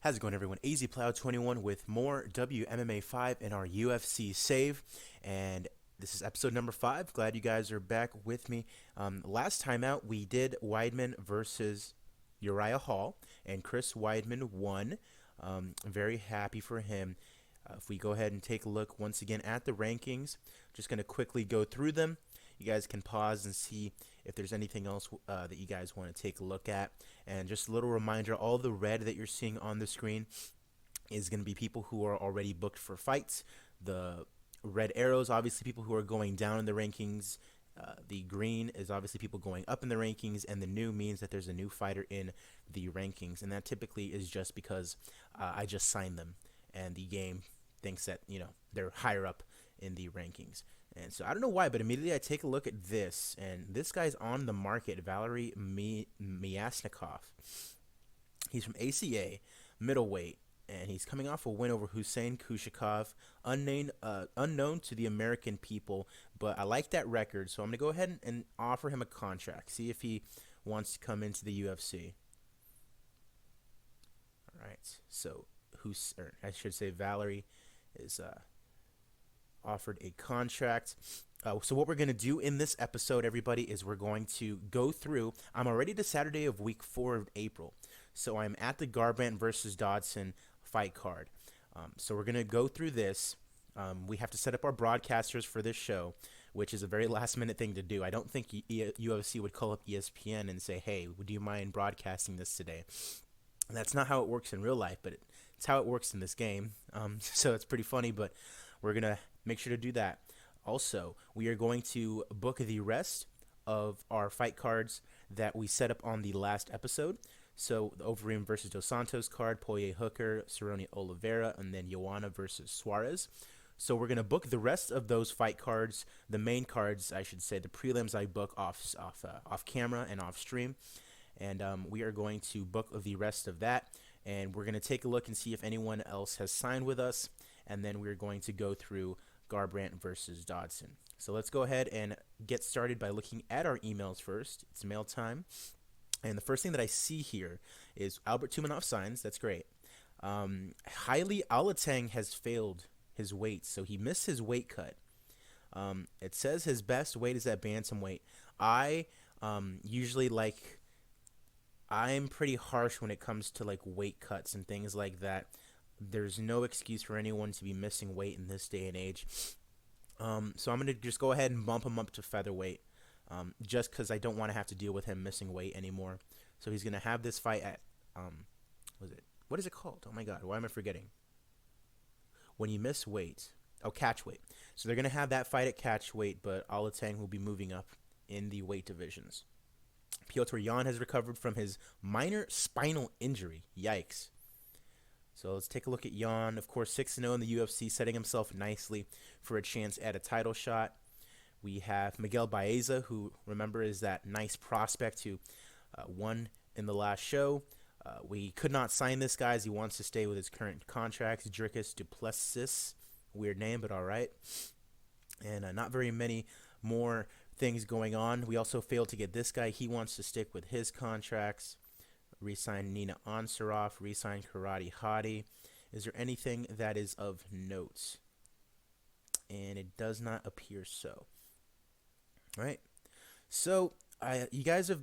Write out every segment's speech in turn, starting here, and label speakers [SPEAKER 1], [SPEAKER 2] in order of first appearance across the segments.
[SPEAKER 1] How's it going, everyone? AZPlow21 with more WMMA 5 in our UFC save, and this is episode number 5. Glad you guys are back with me. Last time out, we did Weidman versus Uriah Hall, and Chris Weidman won. Very happy for him. If we go ahead and take a look once again at the rankings, just going to quickly go through them. You guys can pause and see if there's anything else that you guys want to take a look at. And just a little reminder, all the red that you're seeing on the screen is going to be people who are already booked for fights. The red arrows, obviously people who are going down in the rankings. The green is obviously people going up in the rankings, and the new means that there's a new fighter in the rankings. And that typically is just because I just signed them, and the game thinks that, they're higher up in the rankings. And so I don't know why, but immediately I take a look at this, and this guy's on the market, Valery Miasnikov. He's from ACA, middleweight, and he's coming off a win over Hussein Kushikov, unknown to the American people, but I like that record, so I'm going to go ahead and offer him a contract, see if he wants to come into the UFC. All right, so Valery is offered a contract. So what we're going to do in this episode, everybody, is we're going to go through. I'm already to Saturday of week 4 of April. So I'm at the Garbrandt versus Dodson fight card. So we're going to go through this. We have to set up our broadcasters for this show, which is a very last-minute thing to do. I don't think UFC would call up ESPN and say, hey, would you mind broadcasting this today? And that's not how it works in real life, but it's how it works in this game. So it's pretty funny, but we're going to make sure to do that. Also, we are going to book the rest of our fight cards that we set up on the last episode. So the Overeem versus Dos Santos card, Poirier Hooker, Cerrone Oliveira, and then Joanna versus Suarez. So we're going to book the rest of those fight cards, the main cards, I should say, the prelims I book off camera and off stream. And we are going to book the rest of that. And we're going to take a look and see if anyone else has signed with us. And then we're going to go through Garbrandt versus Dodson. So let's go ahead and get started by looking at our emails first. It's mail time. And the first thing that I see here is Albert Tumanov signs. That's great. Haile Alatang has failed his weight, so he missed his weight cut. It says his best weight is at bantamweight. I usually I'm pretty harsh when it comes to weight cuts and things like that. There's no excuse for anyone to be missing weight in this day and age. So I'm going to just go ahead and bump him up to featherweight, just because I don't want to have to deal with him missing weight anymore. So he's going to have this fight at, what is it called? Oh my God, why am I forgetting? When you miss weight. Oh, catch weight. So they're going to have that fight at catch weight, but Alatang will be moving up in the weight divisions. Piotr Jan has recovered from his minor spinal injury. Yikes. So let's take a look at Jan. Of course, 6-0 in the UFC, setting himself nicely for a chance at a title shot. We have Miguel Baeza, who, remember, is that nice prospect who won in the last show. We could not sign this guy as he wants to stay with his current contract. Dricus Duplessis. Weird name, but all right. And not very many more things going on. We also failed to get this guy. He wants to stick with his contracts. Resign Nina Ansaroff, resign Karate Hottie. Is there anything that is of note? And it does not appear so. All right. So you guys have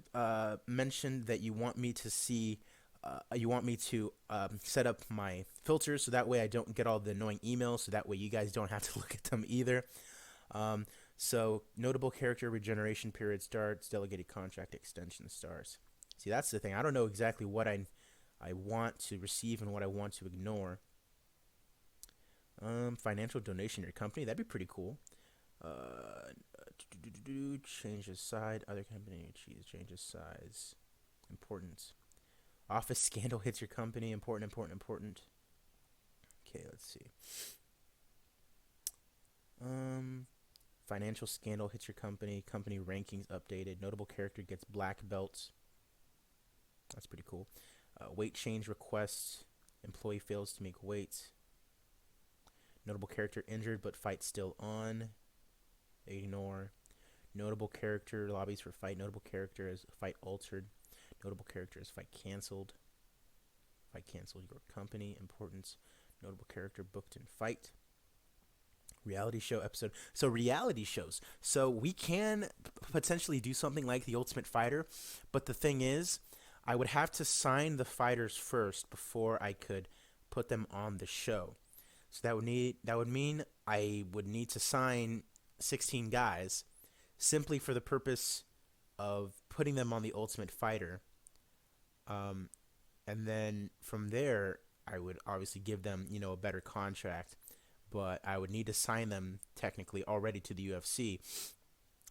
[SPEAKER 1] mentioned that you want me to see, set up my filters so that way I don't get all the annoying emails, so that way you guys don't have to look at them either. So notable character regeneration period starts, delegated contract extension stars. See, that's the thing. I don't know exactly what I want to receive and what I want to ignore. Financial donation to your company. That'd be pretty cool. Change his side. Other company. Change his size. Important. Office scandal hits your company. Important. Okay, let's see. Financial scandal hits your company. Company rankings updated. Notable character gets black belts. That's pretty cool. Weight change requests. Employee fails to make weight. Notable character injured but fight still on. Ignore. Notable character lobbies for fight. Notable character is fight altered. Notable character is fight canceled. Fight canceled your company. Important notable character booked in fight. Reality show episode. So reality shows. So we can potentially do something like the Ultimate Fighter, but the thing is, I would have to sign the fighters first before I could put them on the show. So that would mean I would need to sign 16 guys simply for the purpose of putting them on the Ultimate Fighter. And then from there, I would obviously give them, a better contract, but I would need to sign them technically already to the UFC.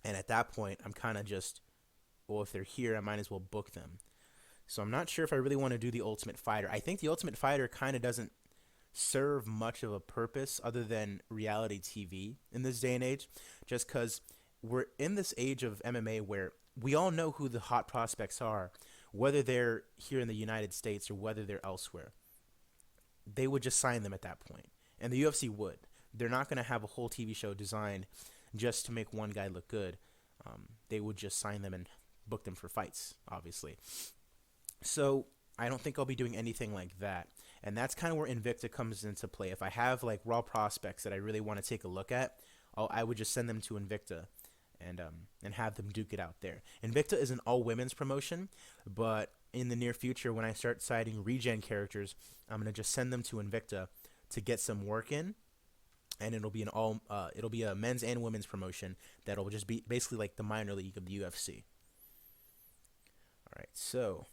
[SPEAKER 1] And at that point, I'm kind of just, well, if they're here, I might as well book them. So I'm not sure if I really want to do the Ultimate Fighter. I think the Ultimate Fighter kind of doesn't serve much of a purpose other than reality TV in this day and age, just because we're in this age of MMA where we all know who the hot prospects are, whether they're here in the United States or whether they're elsewhere. They would just sign them at that point. And the UFC would. They're not going to have a whole TV show designed just to make one guy look good. They would just sign them and book them for fights, obviously. So I don't think I'll be doing anything like that. And that's kind of where Invicta comes into play. If I have like raw prospects that I really want to take a look at, I would just send them to Invicta and have them duke it out there. Invicta is an all-women's promotion, but in the near future, when I start citing regen characters, I'm going to just send them to Invicta to get some work in, and it'll be a men's and women's promotion that'll just be basically like the minor league of the UFC. All right, so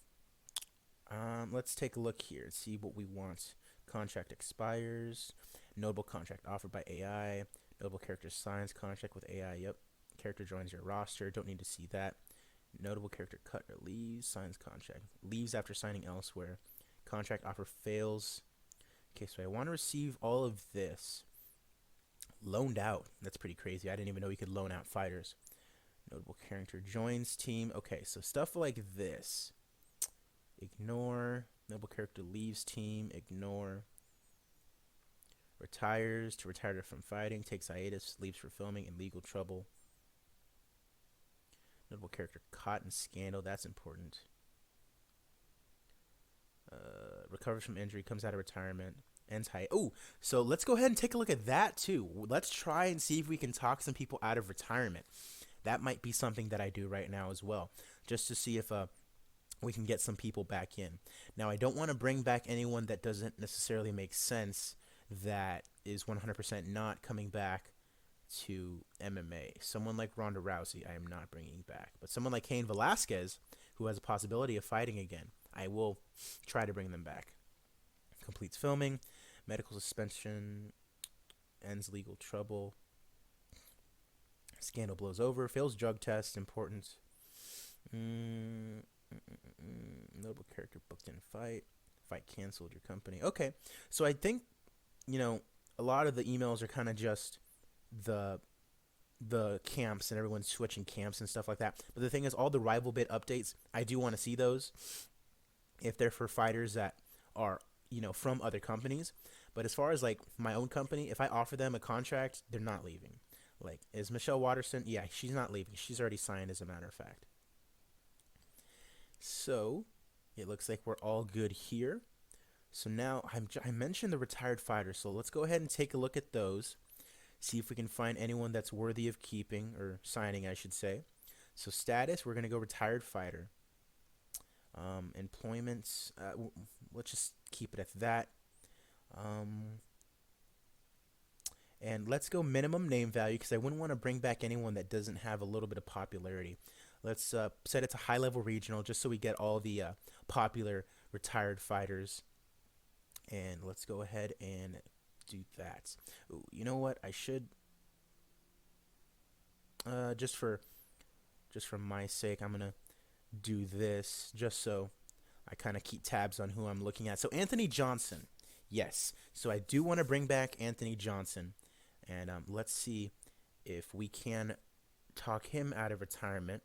[SPEAKER 1] let's take a look here and see what we want. Contract expires. Notable contract offered by AI. Notable character signs contract with AI. Yep. Character joins your roster. Don't need to see that. Notable character cut or leaves. Signs contract. Leaves after signing elsewhere. Contract offer fails. Okay, so I want to receive all of this. Loaned out. That's pretty crazy. I didn't even know you could loan out fighters. Notable character joins team. Okay, so stuff like this. Ignore. Notable character leaves team. Ignore. Retires to retire from fighting. Takes hiatus. Leaves for filming and legal trouble. Notable character caught in scandal. That's important. Recovers from injury. Comes out of retirement. Ends high. Oh, so let's go ahead and take a look at that too. Let's try and see if we can talk some people out of retirement. That might be something that I do right now as well, just to see if we can get some people back in. Now, I don't want to bring back anyone that doesn't necessarily make sense, that is 100% not coming back to MMA. Someone like Ronda Rousey, I am not bringing back. But someone like Cain Velasquez, who has a possibility of fighting again, I will try to bring them back. Completes filming. Medical suspension. Ends legal trouble. Scandal blows over. Fails drug test. Important. Notable character booked in fight. Fight canceled your company. Okay. So I think, a lot of the emails are kind of just the camps and everyone's switching camps and stuff like that. But the thing is, all the rival bit updates, I do want to see those if they're for fighters that are, from other companies. But as far as like my own company, if I offer them a contract, they're not leaving. Like, is Michelle Watterson? Yeah, she's not leaving. She's already signed, as a matter of fact. So it looks like we're all good here. So now I mentioned the retired fighters. So let's go ahead and take a look at those. See if we can find anyone that's worthy of keeping, or signing, I should say. So status, we're going to go retired fighter. Employments, let's just keep it at that. And let's go minimum name value, because I wouldn't want to bring back anyone that doesn't have a little bit of popularity. Let's set it to high level regional, just so we get all the popular retired fighters. And let's go ahead and do that. Ooh, you know what? I should just for my sake, I'm gonna do this just so I kind of keep tabs on who I'm looking at. So Anthony Johnson, yes. So I do want to bring back Anthony Johnson, and let's see if we can talk him out of retirement.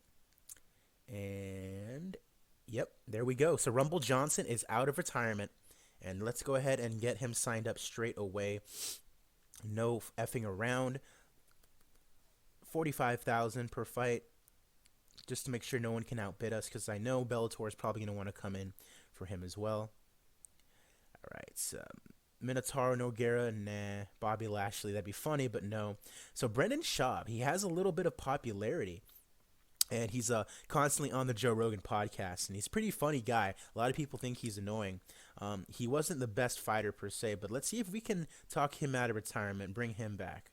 [SPEAKER 1] And yep, there we go. So Rumble Johnson is out of retirement, and let's go ahead and get him signed up straight away. No effing around. 45,000 per fight, just to make sure no one can outbid us, because I know Bellator is probably going to want to come in for him as well. right. So, Minotauro Nogueira, nah. Bobby Lashley, that'd be funny, but no. So Brendan Schaub, he has a little bit of popularity, and he's constantly on the Joe Rogan podcast, and he's a pretty funny guy. A lot of people think he's annoying. He wasn't the best fighter per se, but let's see if we can talk him out of retirement, bring him back.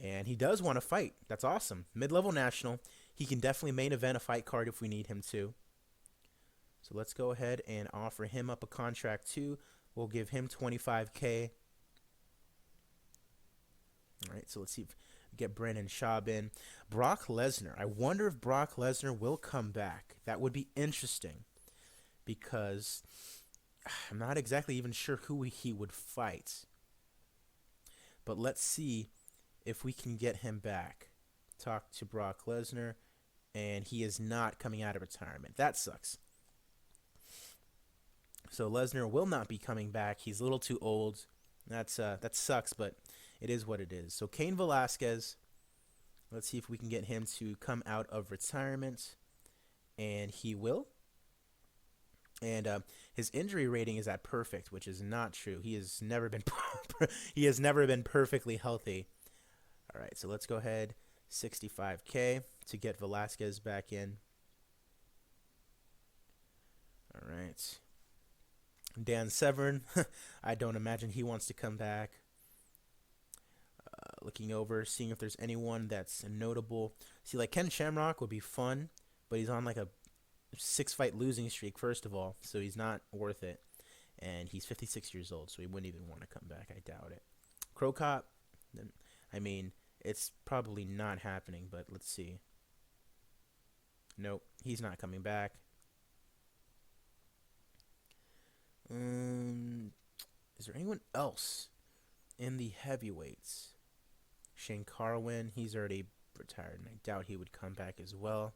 [SPEAKER 1] And he does want to fight. That's awesome. Mid-level national. He can definitely main event a fight card if we need him to. So let's go ahead and offer him up a contract too. We'll give him $25K. All right, so let's see if we get Brandon Schaub in. Brock Lesnar. I wonder if Brock Lesnar will come back. That would be interesting because I'm not exactly even sure who he would fight. But let's see if we can get him back. Talk to Brock Lesnar, and he is not coming out of retirement. That sucks. So Lesnar will not be coming back. He's a little too old. That sucks, but it is what it is. So Cain Velasquez, let's see if we can get him to come out of retirement, and he will. And his injury rating is at perfect, which is not true. He has never been perfectly healthy. All right, so let's go ahead, $65K to get Velasquez back in. All right. Dan Severn, I don't imagine he wants to come back. Looking over, seeing if there's anyone that's notable. See, like Ken Shamrock would be fun, but he's on like a 6-fight losing streak, first of all, so he's not worth it. And he's 56 years old, so he wouldn't even want to come back. I doubt it. Crow Cop, I mean, it's probably not happening, but let's see. Nope, he's not coming back. Is there anyone else in the heavyweights? Shane Carwin, he's already retired, and I doubt he would come back as well.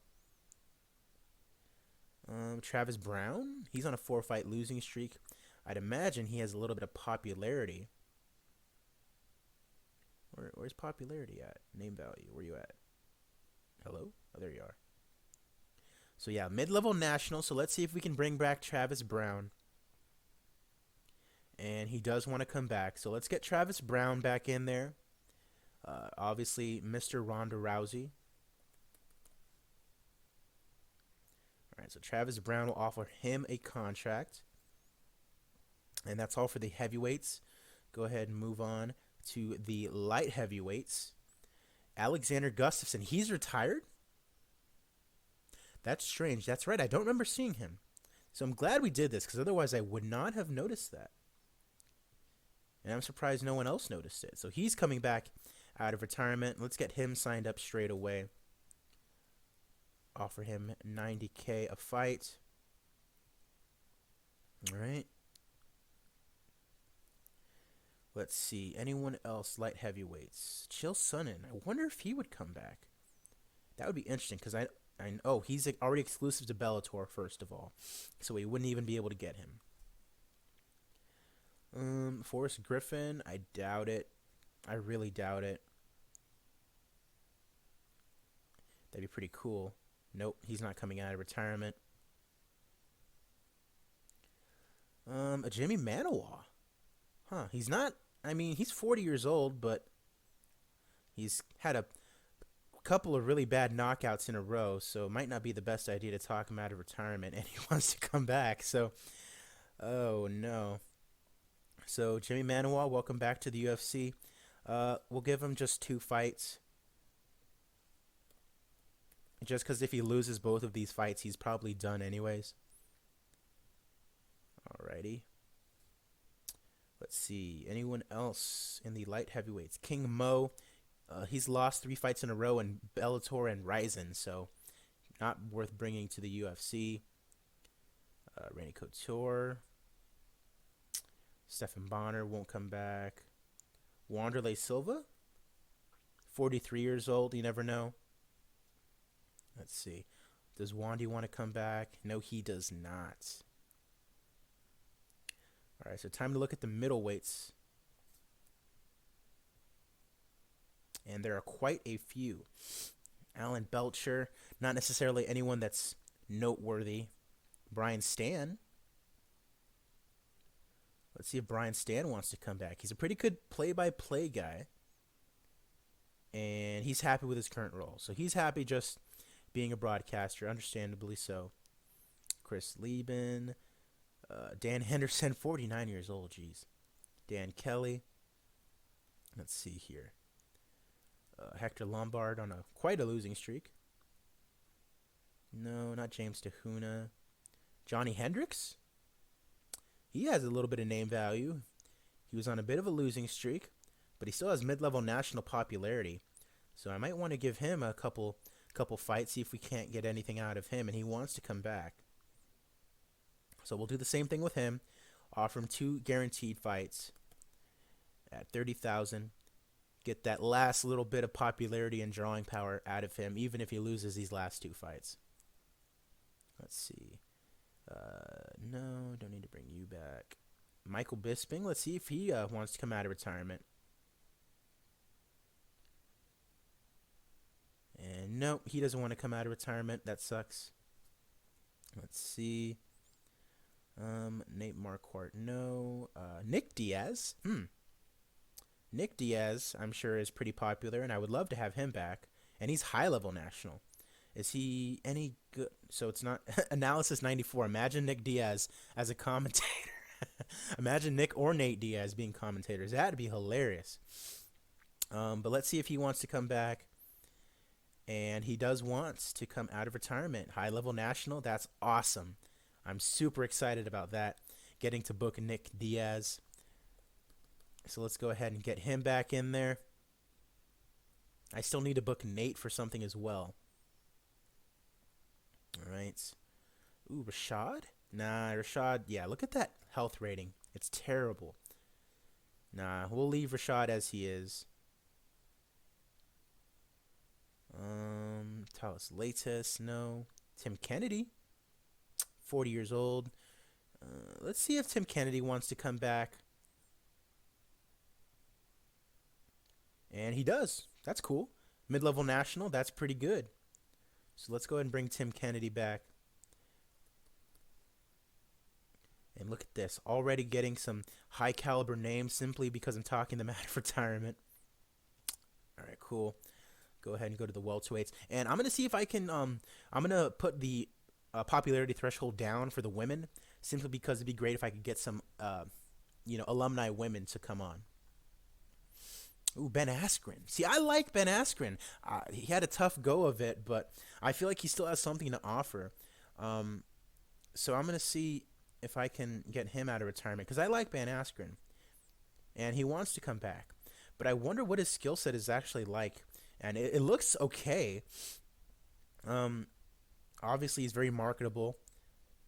[SPEAKER 1] Travis Brown, he's on a 4-fight losing streak. I'd imagine he has a little bit of popularity. Where's popularity at? Name value, where you at? Hello? Oh, there you are. So yeah, mid-level national. So let's see if we can bring back Travis Brown. And he does want to come back. So let's get Travis Brown back in there. Obviously, Mr. Ronda Rousey. All right, so Travis Brown will offer him a contract. And that's all for the heavyweights. Go ahead and move on to the light heavyweights. Alexander Gustafsson, he's retired? That's strange. That's right, I don't remember seeing him. So I'm glad we did this, because otherwise I would not have noticed that. And I'm surprised no one else noticed it. So he's coming back out of retirement. Let's get him signed up straight away. Offer him $90K a fight. All right. Let's see. Anyone else? Light heavyweights. Chael Sonnen. I wonder if he would come back. That would be interesting because I know he's already exclusive to Bellator, first of all. So we wouldn't even be able to get him. Forrest Griffin. I doubt it. I really doubt it. That'd be pretty cool. Nope, he's not coming out of retirement. A Jimmy Manawa. Huh, he's not, I mean, he's 40 years old, but he's had a couple of really bad knockouts in a row, so it might not be the best idea to talk him out of retirement, and he wants to come back, so, oh no. So, Jimmy Manawa, welcome back to the UFC. We'll give him just 2 fights. Just because if he loses both of these fights, he's probably done anyways. Alrighty. Let's see. Anyone else in the light heavyweights? King Mo. He's lost 3 fights in a row in Bellator and Ryzen, so not worth bringing to the UFC. Randy Couture. Stephan Bonner won't come back. Wanderlei Silva. 43 years old. You never know. Let's see. Does Wandy want to come back? No, he does not. All right, so time to look at the middleweights. And there are quite a few. Alan Belcher, not necessarily anyone that's noteworthy. Brian Stann. Let's see if Brian Stan wants to come back. He's a pretty good play-by-play guy, and he's happy with his current role. So he's happy just being a broadcaster, understandably so. Chris Lieben, Dan Henderson, 49 years old, jeez. Dan Kelly. Let's see here. Hector Lombard on quite a losing streak. No, not James Tahuna. Johnny Hendricks? He has a little bit of name value. He was on a bit of a losing streak, but he still has mid-level national popularity. So I might want to give him a couple fights, see if we can't get anything out of him, and he wants to come back. So we'll do the same thing with him. Offer him 2 guaranteed fights at $30,000. Get that last little bit of popularity and drawing power out of him, even if he loses these last 2 fights. Let's see. No, don't need to bring you back. Michael Bisping, let's see if he wants to come out of retirement. And no, he doesn't want to come out of retirement. That sucks. Let's see. Nate Marquardt, no. Nick Diaz. Nick Diaz, I'm sure, is pretty popular, and I would love to have him back. And he's high-level national. Is he any good? So it's not Analysis 94. Imagine Nick Diaz as a commentator. Imagine Nick or Nate Diaz being commentators. That'd be hilarious. But let's see if he wants to come back. And he does want to come out of retirement. High-level national, that's awesome. I'm super excited about that. Getting to book Nick Diaz. So let's go ahead and get him back in there. I still need to book Nate for something as well. All right. Ooh, Rashad? Nah, Rashad, yeah, look at that health rating. It's terrible. Nah, we'll leave Rashad as he is. Talis Latis, no. Tim Kennedy, 40 years old. Let's see if Tim Kennedy wants to come back. And he does. That's cool. Mid-level national, that's pretty good. So let's go ahead and bring Tim Kennedy back. And look at this. Already getting some high-caliber names simply because I'm talking them out of retirement. All right, cool. Go ahead and go to the welterweights. And I'm going to see if I can... I'm going to put the popularity threshold down for the women simply because it'd be great if I could get some, alumni women to come on. Ooh, Ben Askren. See, I like Ben Askren. He had a tough go of it, but I feel like he still has something to offer. So I'm going to see if I can get him out of retirement because I like Ben Askren. And he wants to come back. But I wonder what his skill set is actually like. And it looks okay. Obviously, he's very marketable.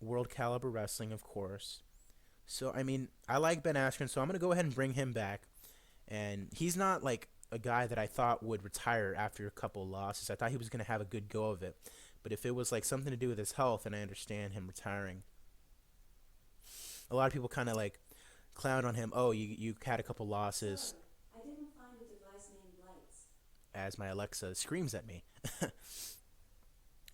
[SPEAKER 1] World caliber wrestling, of course. So, I mean, I like Ben Askren, so I'm going to go ahead and bring him back. And he's not like a guy that I thought would retire after a couple of losses. I thought he was going to have a good go of it. But if it was like something to do with his health, then I understand him retiring. A lot of people kind of like clown on him. Oh, you had a couple losses.
[SPEAKER 2] I didn't find a device named Lights.
[SPEAKER 1] As my Alexa screams at me.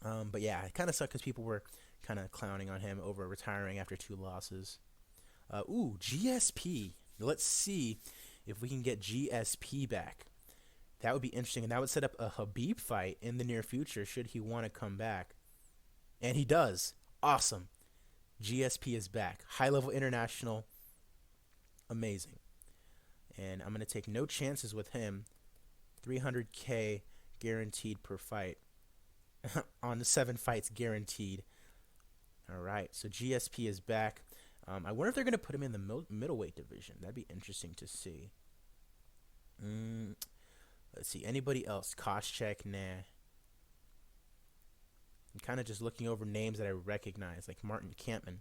[SPEAKER 1] But yeah, it kind of sucked because people were kind of clowning on him over retiring after 2 losses. GSP. Let's see if we can get GSP back. That would be interesting, and that would set up a Khabib fight in the near future should he want to come back. And he does. Awesome. GSP is back. High-level international. Amazing. And I'm going to take no chances with him. $300K guaranteed per fight. On the 7 fights guaranteed. All right, so GSP is back. I wonder if they're going to put him in the middleweight division. That'd be interesting to see. Let's see. Anybody else? Koscheck? Nah. I'm kind of just looking over names that I recognize, like Martin Kampman.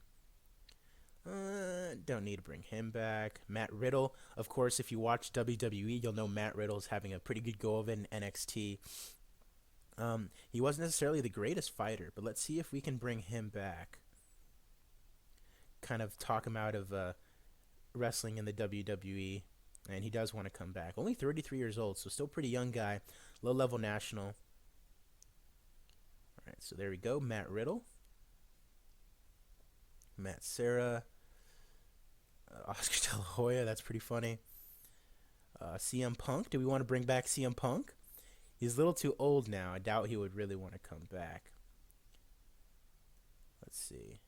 [SPEAKER 1] Don't need to bring him back. Matt Riddle. Of course, if you watch WWE, you'll know Matt Riddle's having a pretty good go of it in NXT. He wasn't necessarily the greatest fighter, but let's see if we can bring him back. Kind of talk him out of wrestling in the WWE, and he does want to come back. Only 33 years old, so still pretty young guy. Low-level national. All right, so there we go. Matt Riddle. Matt Serra. Oscar De La Hoya, that's pretty funny. CM Punk, do we want to bring back CM Punk? He's a little too old now. I doubt he would really want to come back. Let's see.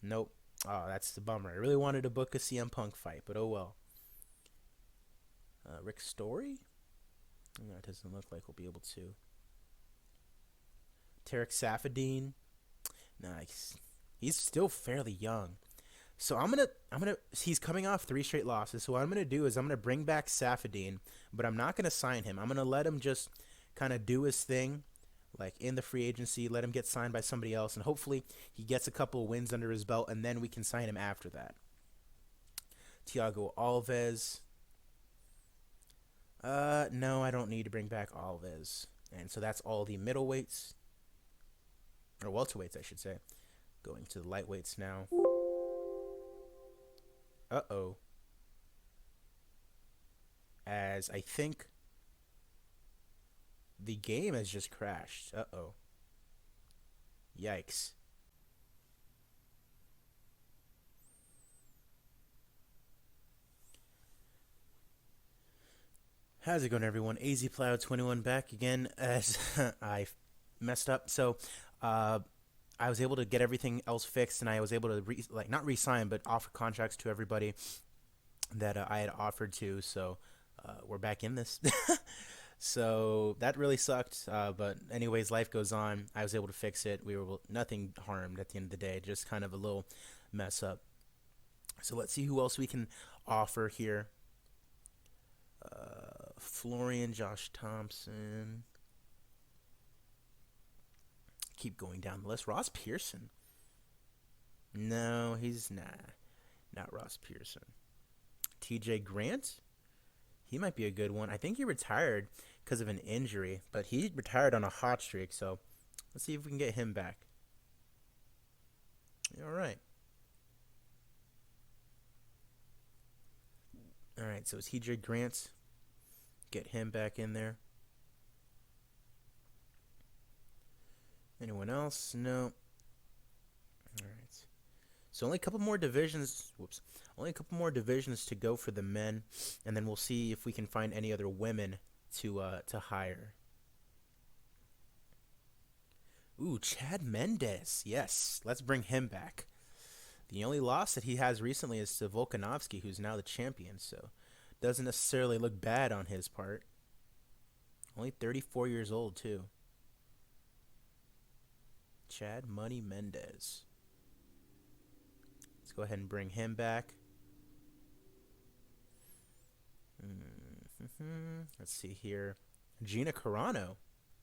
[SPEAKER 1] Nope. Oh, that's the bummer. I really wanted to book a CM Punk fight, but oh well. Rick Story? No, it doesn't look like we'll be able to. Tarek Safadine? Nice. He's still fairly young. So I'm gonna. He's coming off 3 straight losses. So what I'm gonna do is I'm gonna bring back Safadine, but I'm not gonna sign him. I'm gonna let him just kind of do his thing, like in the free agency. Let him get signed by somebody else, and hopefully he gets a couple of wins under his belt, and then we can sign him after that. Thiago Alves. No, I don't need to bring back Alves, and so that's all the middleweights or welterweights, I should say. Going to the lightweights now. Uh-oh. As I think the game has just crashed. Uh-oh. Yikes. How's it going, everyone? AZPlow21 back again as I messed up. So, I was able to get everything else fixed, and I was able to not re-sign, but offer contracts to everybody that I had offered to. So we're back in this. So that really sucked. But anyways, life goes on. I was able to fix it. We were nothing harmed at the end of the day, just kind of a little mess up. So let's see who else we can offer here. Florian, Josh Thompson. Keep going down the list. Ross Pearson. No, he's not Ross Pearson. TJ Grant. He might be a good one. I think he retired because of an injury, but he retired on a hot streak, so let's see if we can get him back. All right. All right, so it's TJ Grant. Get him back in there. Anyone else? No. All right. So only a couple more divisions. Whoops. Only a couple more divisions to go for the men, and then we'll see if we can find any other women to hire. Ooh, Chad Mendes. Yes, let's bring him back. The only loss that he has recently is to Volkanovski, who's now the champion, so doesn't necessarily look bad on his part. Only 34 years old, too. Chad Money Mendes. Let's go ahead and bring him back. Let's see here. Gina Carano.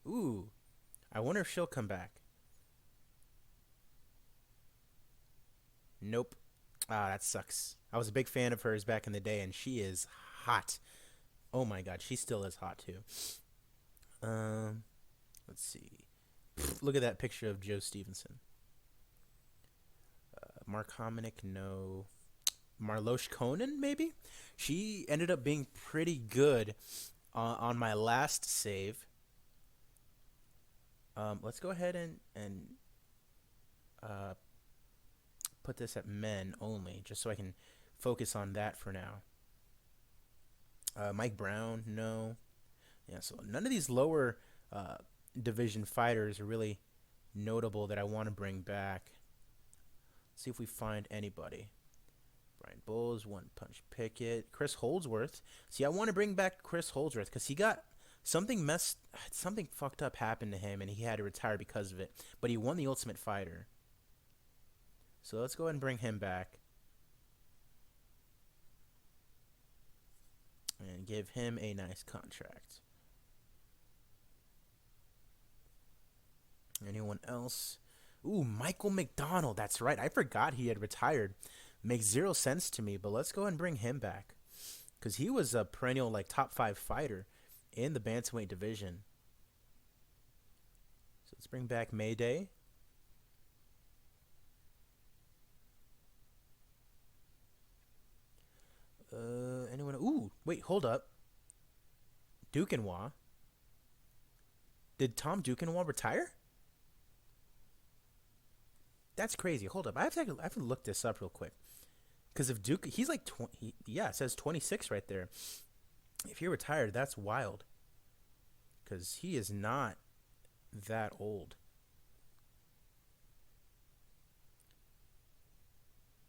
[SPEAKER 1] Ooh. I wonder if she'll come back. Nope. Ah, that sucks. I was a big fan of hers back in the day, and she is hot. Oh my god, she still is hot too. Let's see. Look at that picture of Joe Stevenson. Mark Hominick, no. Marloche Conan, maybe? She ended up being pretty good on my last save. Let's go ahead and put this at men only, just so I can focus on that for now. Mike Brown, no. Yeah, so none of these lower division fighters are really notable that I want to bring back. Let's see if we find anybody. Brian Bowles, One Punch Pickett, Chris Holdsworth. See, I want to bring back Chris Holdsworth because he got something fucked up happened to him, and he had to retire because of it. But he won the Ultimate Fighter. So let's go ahead and bring him back. And give him a nice contract. Anyone else? Ooh, Michael McDonald. That's right. I forgot he had retired. Makes zero sense to me, but let's go ahead and bring him back. Because he was a perennial top 5 fighter in the bantamweight division. So let's bring back Mayday. Anyone? Ooh, wait, hold up. Duquesnoy. Did Tom Duquesnoy retire? That's crazy. Hold up. I have to look this up real quick. Because if Duke, he's like 20, yeah, it says 26 right there. If you're retired, that's wild. Because he is not that old.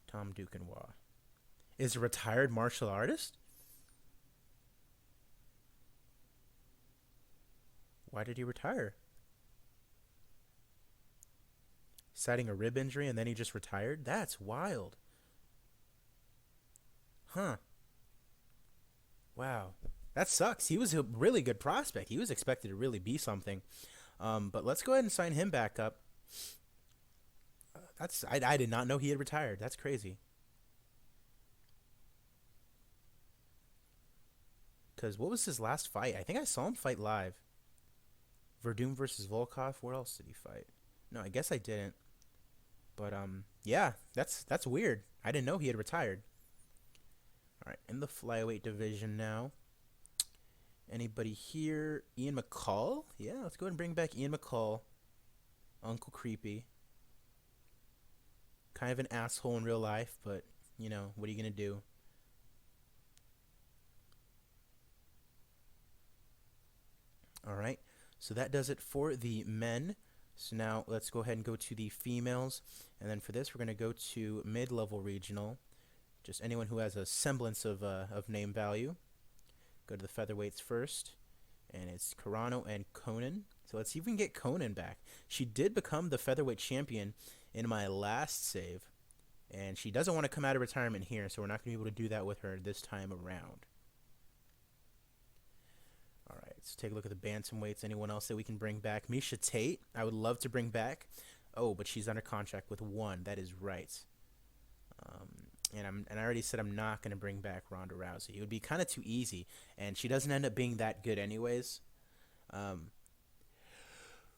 [SPEAKER 1] Tom Duquesnoy is a retired martial artist. Why did he retire? Citing a rib injury and then he just retired? That's wild. Huh. Wow. That sucks. He was a really good prospect. He was expected to really be something. But let's go ahead and sign him back up. I did not know he had retired. That's crazy. Because what was his last fight? I think I saw him fight live. Verdum versus Volkov. Where else did he fight? No, I guess I didn't. But yeah, that's weird. I didn't know he had retired. All right, in the flyweight division now. Anybody here? Ian McCall? Yeah, let's go ahead and bring back Ian McCall. Uncle Creepy. Kind of an asshole in real life, but, what are you going to do? All right, so that does it for the men. So now let's go ahead and go to the females. And then for this, we're going to go to mid-level regional. Just anyone who has a semblance of name value. Go to the featherweights first. And it's Carano and Conan. So let's see if we can get Conan back. She did become the featherweight champion in my last save. And she doesn't want to come out of retirement here, so we're not going to be able to do that with her this time around. All right, let's take a look at the bantamweights. Anyone else that we can bring back? Misha Tate, I would love to bring back. Oh, but she's under contract with one. That is right. And I already said I'm not going to bring back Ronda Rousey. It would be kind of too easy, and she doesn't end up being that good anyways. But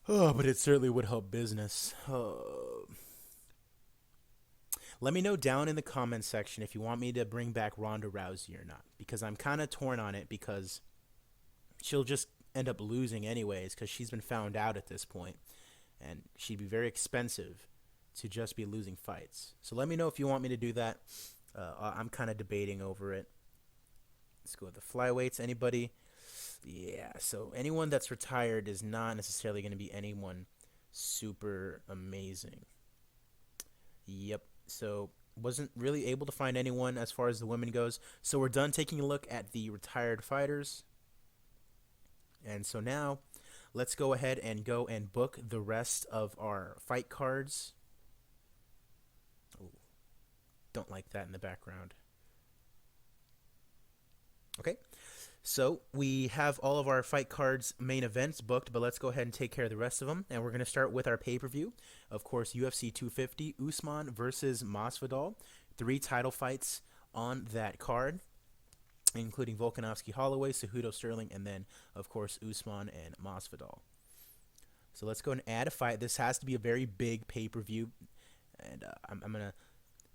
[SPEAKER 1] it certainly would help business. Let me know down in the comments section if you want me to bring back Ronda Rousey or not, because I'm kind of torn on it because she'll just end up losing anyways because she's been found out at this point, and she'd be very expensive to just be losing fights. So let me know if you want me to do that. I'm kind of debating over it. Let's go with the flyweights. Anybody? Yeah, so anyone that's retired is not necessarily going to be anyone super amazing. Yep, so wasn't really able to find anyone as far as the women goes. So we're done taking a look at the retired fighters. And so now let's go ahead and go and book the rest of our fight cards. Ooh, don't like that in the background. Okay, so we have all of our fight cards main events booked, but let's go ahead and take care of the rest of them. And we're going to start with our pay-per-view. Of course, UFC 250, Usman versus Masvidal. 3 title fights on that card, including Volkanovski, Holloway, Cejudo, Sterling, and then, of course, Usman and Masvidal. So let's go and add a fight. This has to be a very big pay-per-view, and I'm going to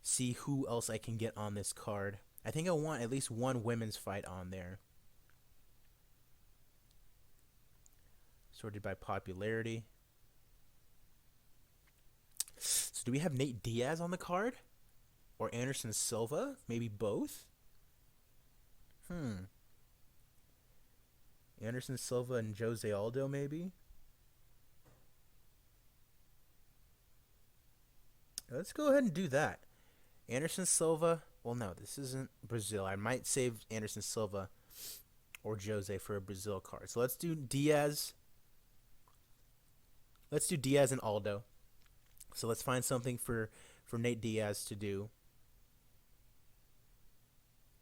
[SPEAKER 1] see who else I can get on this card. I think I want at least one women's fight on there. Sorted by popularity. So do we have Nate Diaz on the card? Or Anderson Silva? Maybe both? Anderson Silva and Jose Aldo, maybe? Let's go ahead and do that. Anderson Silva. Well, no, this isn't Brazil. I might save Anderson Silva or Jose for a Brazil card. So let's do Diaz. Let's do Diaz and Aldo. So let's find something for Nate Diaz to do.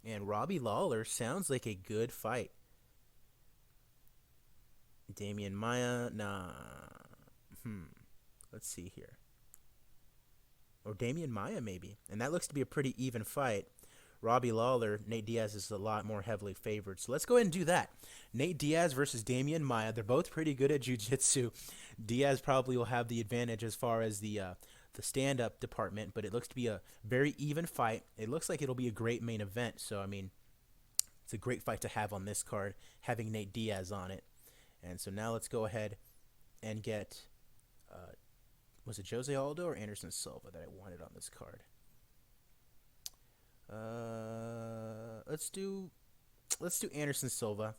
[SPEAKER 1] And Robbie Lawler sounds like a good fight. Damian Maia, nah. Let's see here. Or Damian Maia, maybe. And that looks to be a pretty even fight. Robbie Lawler, Nate Diaz is a lot more heavily favored. So let's go ahead and do that. Nate Diaz versus Damian Maia. They're both pretty good at jiu-jitsu. Diaz probably will have the advantage as far as the stand-up department, but it looks to be a very even fight. It looks like it'll be a great main event. So, I mean, it's a great fight to have on this card, having Nate Diaz on it. And so now let's go ahead and get... was it Jose Aldo or Anderson Silva that I wanted on this card? Let's do Anderson Silva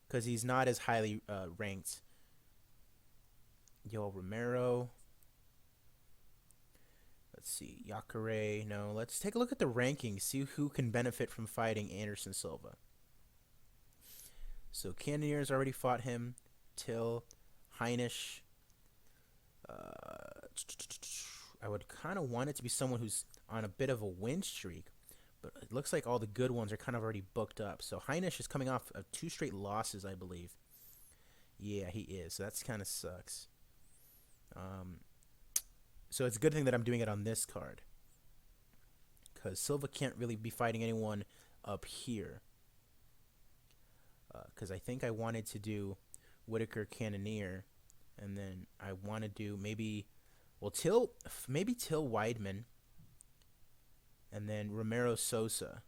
[SPEAKER 1] because he's not as highly ranked. Yoel Romero. Let's see, Yakare. No, let's take a look at the rankings. See who can benefit from fighting Anderson Silva. So Cannonier's already fought him. Till, Heinisch. I would kind of want it to be someone who's on a bit of a win streak, but it looks like all the good ones are kind of already booked up. So Heinisch is coming off of 2 straight losses, I believe. Yeah, he is. So that's kind of sucks. So it's a good thing that I'm doing it on this card, because Silva can't really be fighting anyone up here. Because I think I wanted to do Whitaker Cannonier, and then I want to do maybe Till Weidman, and then Romero Sosa.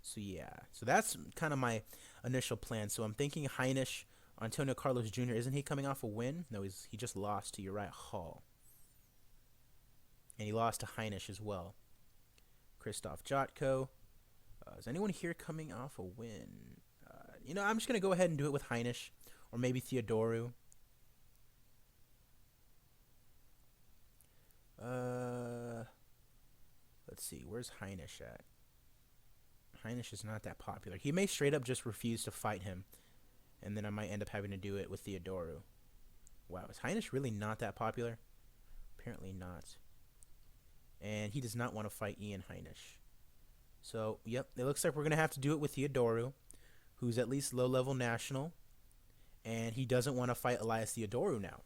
[SPEAKER 1] So yeah, so that's kind of my initial plan. So I'm thinking Heinisch, Antonio Carlos Jr. Isn't he coming off a win? No, he just lost to Uriah Hall, and he lost to Heinisch as well. Christoph Jotko. Is anyone here coming off a win? I'm just gonna go ahead and do it with Heinisch, or maybe Theodoru. Let's see, where's Heinisch at? Heinisch is not that popular. He may straight up just refuse to fight him, and then I might end up having to do it with Theodoru. Wow, is Heinisch really not that popular? Apparently not. And he does not want to fight Ian Heinisch. So, yep, it looks like we're going to have to do it with Theodoru, who's at least low-level national, and he doesn't want to fight Elias Theodoru now.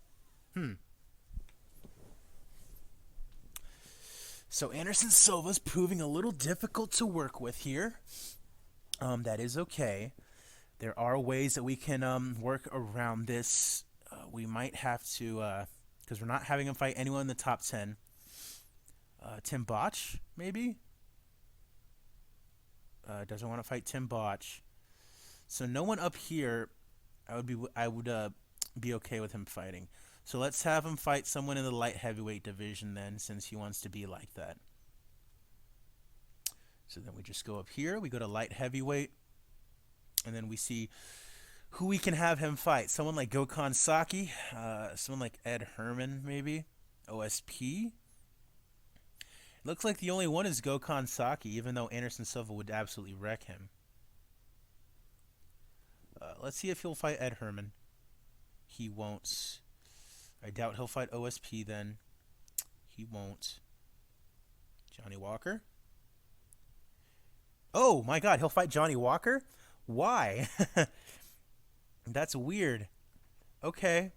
[SPEAKER 1] So Anderson Silva's proving a little difficult to work with here. That is okay. There are ways that we can work around this. We might have to, because we're not having him fight anyone in the top 10. Tim Botch, maybe? Doesn't want to fight Tim Botch. So no one up here. I would be okay with him fighting. So let's have him fight someone in the light heavyweight division then, since he wants to be like that. So then we just go up here. We go to light heavyweight, and then we see who we can have him fight. Someone like Gokhan Saki, someone like Ed Herman, maybe OSP. Looks like the only one is Gokhan Saki, even though Anderson Silva would absolutely wreck him. Let's see if he'll fight Ed Herman. He won't. I doubt he'll fight OSP then. He won't. Johnny Walker? Oh my god, he'll fight Johnny Walker? Why? That's weird. Okay.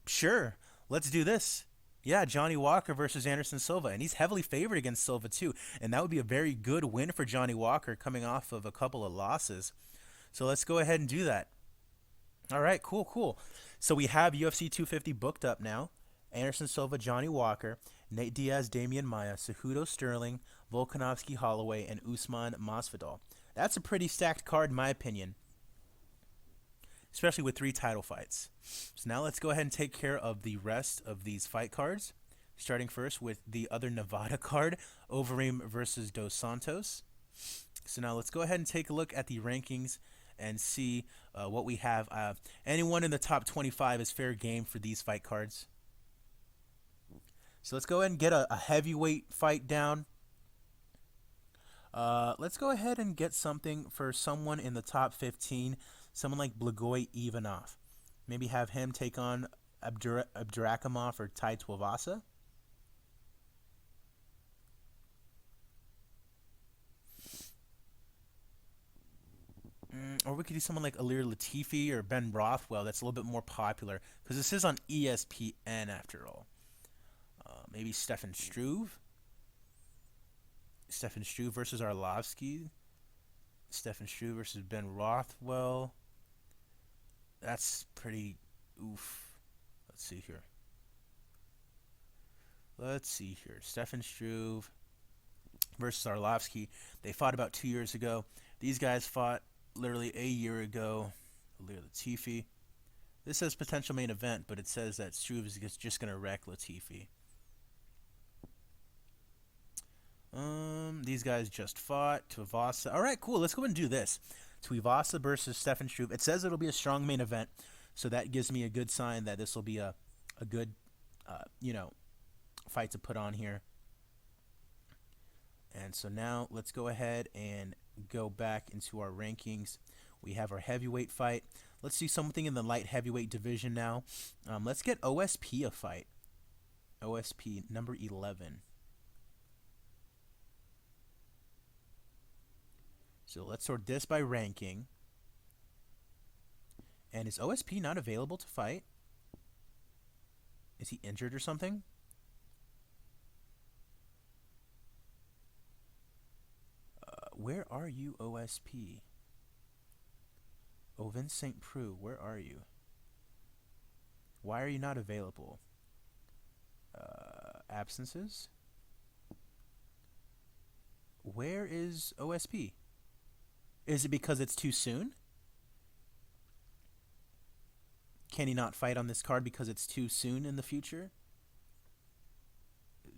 [SPEAKER 1] Sure. Let's do this. Yeah, Johnny Walker versus Anderson Silva. And he's heavily favored against Silva too. And that would be a very good win for Johnny Walker coming off of a couple of losses. So let's go ahead and do that. All right, cool. So we have UFC 250 booked up now. Anderson Silva, Johnny Walker, Nate Diaz, Damian Maia, Cejudo Sterling, Volkanovski Holloway, and Usman Masvidal. That's a pretty stacked card in my opinion, especially with 3 title fights. So now let's go ahead and take care of the rest of these fight cards, starting first with the other Nevada card, Overeem versus Dos Santos. So now let's go ahead and take a look at the rankings and see what we have. Anyone in the top 25 is fair game for these fight cards. So let's go ahead and get a heavyweight fight down. Let's go ahead and get something for someone in the top 15. Someone like Blagoy Ivanov. Maybe have him take on Abdurakhimov or Tai Tuivasa. Or we could do someone like Alir Latifi or Ben Rothwell. That's a little bit more popular because this is on ESPN after all. Maybe Stefan Struve. Stefan Struve versus Arlovsky. Stefan Struve versus Ben Rothwell. That's pretty oof. Let's see here. Stefan Struve versus Arlovsky. They fought about 2 years ago. These guys fought literally a year ago. Alir Latifi. This says potential main event, but it says that Struve is just going to wreck Latifi. These guys just fought. Tuivasa. All right, cool. Let's go and do this. Tuivasa versus Stefan Struve. It says it'll be a strong main event, so that gives me a good sign that this will be a good, fight to put on here. And so now let's go ahead and go back into our rankings. We have our heavyweight fight. Let's do something in the light heavyweight division now. Let's get OSP a fight. OSP number 11. So let's sort this by ranking. And is OSP not available to fight? Is he injured or something? Where are you, OSP? Oh, Vince St. Preux, where are you? Why are you not available? Absences? Where is OSP? Is it because it's too soon? Can he not fight on this card because it's too soon in the future?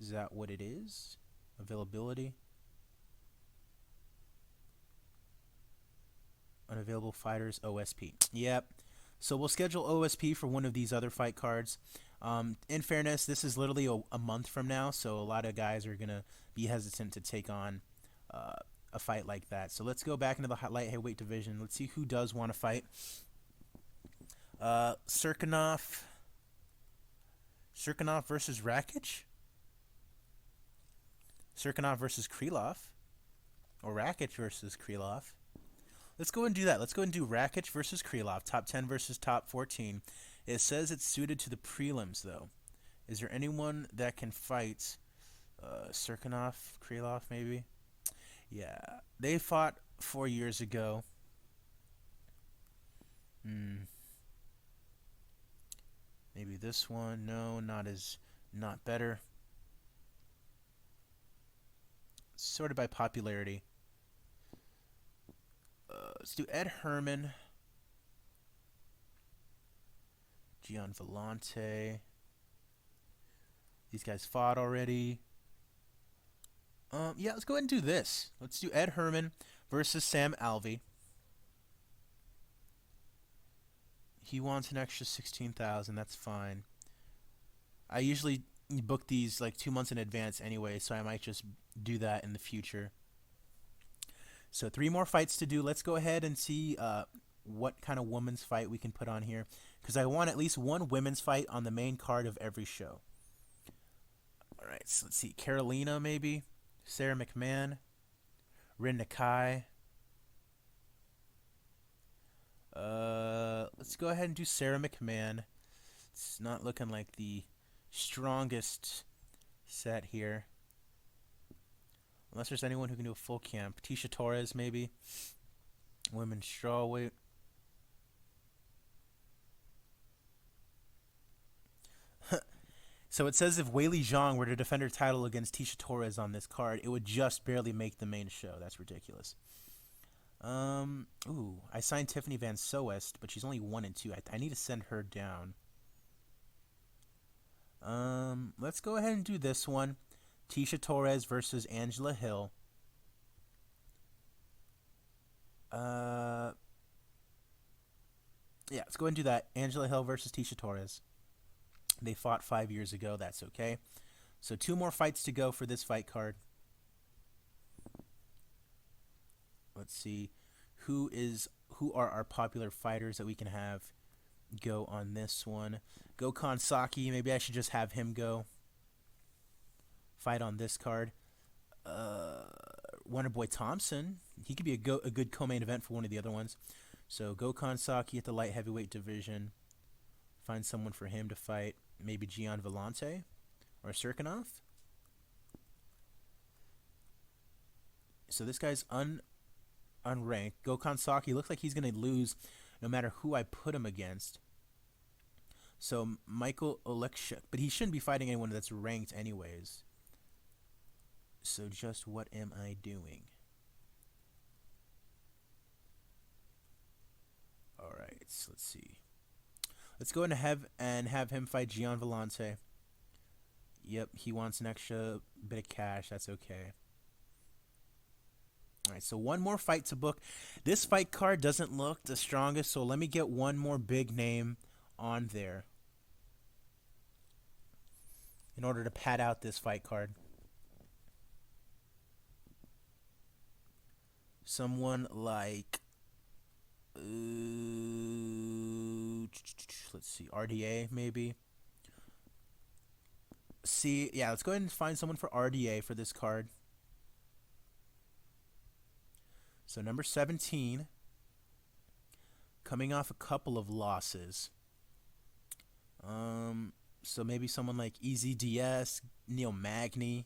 [SPEAKER 1] Is that what it is? Availability? Unavailable fighters, OSP. Yep. So we'll schedule OSP for one of these other fight cards. In fairness, this is literally a month from now, so a lot of guys are going to be hesitant to take on a fight like that. So let's go back into the light heavyweight division. Let's see who does want to fight. Serkinov versus Rakic? Serkinov versus Krylov? Or Rakic versus Krylov? Let's go and do that. Let's go and do Rakic versus Krylov, top 10 versus top 14. It says it's suited to the prelims, though. Is there anyone that can fight Serkinov, Krylov, maybe? Yeah, they fought 4 years ago. Maybe this one. No, not better. Sorted by popularity. Let's do Ed Herman. Gian Vellante. These guys fought already. Yeah, let's go ahead and do this. Let's do Ed Herman versus Sam Alvey. He wants an extra 16,000. That's fine. I usually book these like 2 months in advance anyway, so I might just do that in the future. So 3 more fights to do. Let's go ahead and see what kind of women's fight we can put on here, because I want at least one women's fight on the main card of every show. All right, so let's see. Carolina, maybe. Sarah McMahon. Rin Nakai. Let's go ahead and do Sarah McMahon. It's not looking like the strongest set here. Unless there's anyone who can do a full camp. Tisha Torres, maybe. Women's strawweight. So it says if Weili Zhang were to defend her title against Tisha Torres on this card, it would just barely make the main show. That's ridiculous. I signed Tiffany Van Soest, but she's only 1 and 2. I need to send her down. Let's go ahead and do this one. Tisha Torres versus Angela Hill. Yeah, let's go ahead and do that. Angela Hill versus Tisha Torres. They fought 5 years ago. That's okay. So 2 more fights to go for this fight card. Let's see. Who are our popular fighters that we can have go on this one? Gokhan Saki. Maybe I should just have him go fight on this card. Wonderboy Thompson. He could be a good co-main event for one of the other ones. So Gokhan Saki at the light heavyweight division. Find someone for him to fight. Maybe Gian Vellante or Serkinov. So this guy's unranked. Gokhan Saki looks like he's going to lose no matter who I put him against. So Michael Olekshuk. But he shouldn't be fighting anyone that's ranked anyways. So just what am I doing? Alright, so let's see. Let's go ahead and have him fight Gian Vellante. Yep, he wants an extra bit of cash. That's okay. All right, so one more fight to book. This fight card doesn't look the strongest, so let me get one more big name on there in order to pad out this fight card. Someone like, let's see, RDA maybe. See, yeah, let's go ahead and find someone for RDA for this card. So number 17, coming off a couple of losses. So maybe someone like Easy DS, Neil Magny.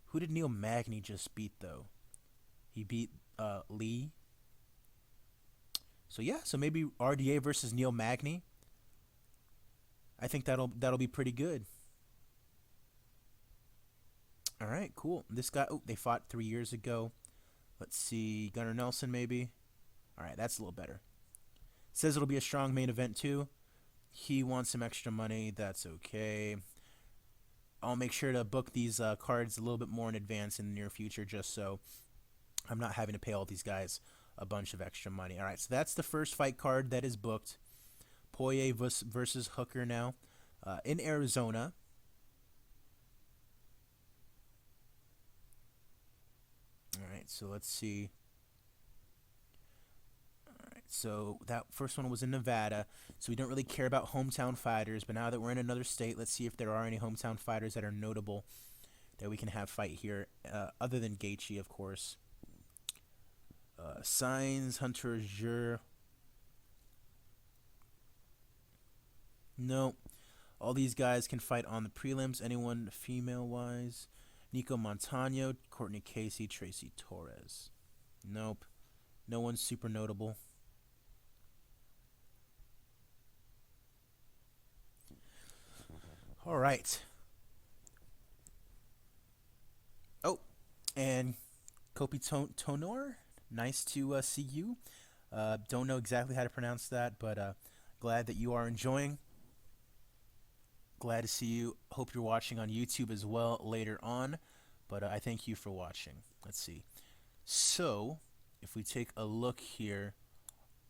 [SPEAKER 1] Who did Neil Magny just beat though? He beat Lee. So yeah, so maybe RDA versus Neil Magny. I think that'll be pretty good. All right, cool. This guy, oh, they fought 3 years ago. Let's see, Gunnar Nelson maybe. All right, that's a little better. Says it'll be a strong main event too. He wants some extra money. That's okay. I'll make sure to book these cards a little bit more in advance in the near future, just so I'm not having to pay all these guys a bunch of extra money. All right, so that's the first fight card that is booked. Poirier versus Hooker now in Arizona. All right, so let's see. All right, so that first one was in Nevada, so we don't really care about hometown fighters, but now that we're in another state, let's see if there are any hometown fighters that are notable that we can have fight here, other than Gaethje, of course. Signs, Hunter Jure. No. All these guys can fight on the prelims. Anyone female-wise? Nico Montano, Courtney Casey, Tracy Torres. Nope. No one's super notable. All right. Oh, and Kopi Tonor. Nice to see you. Don't know exactly how to pronounce that, but glad that you are enjoying. Glad to see you. Hope you're watching on YouTube as well later on. But I thank you for watching. Let's see. So, if we take a look here,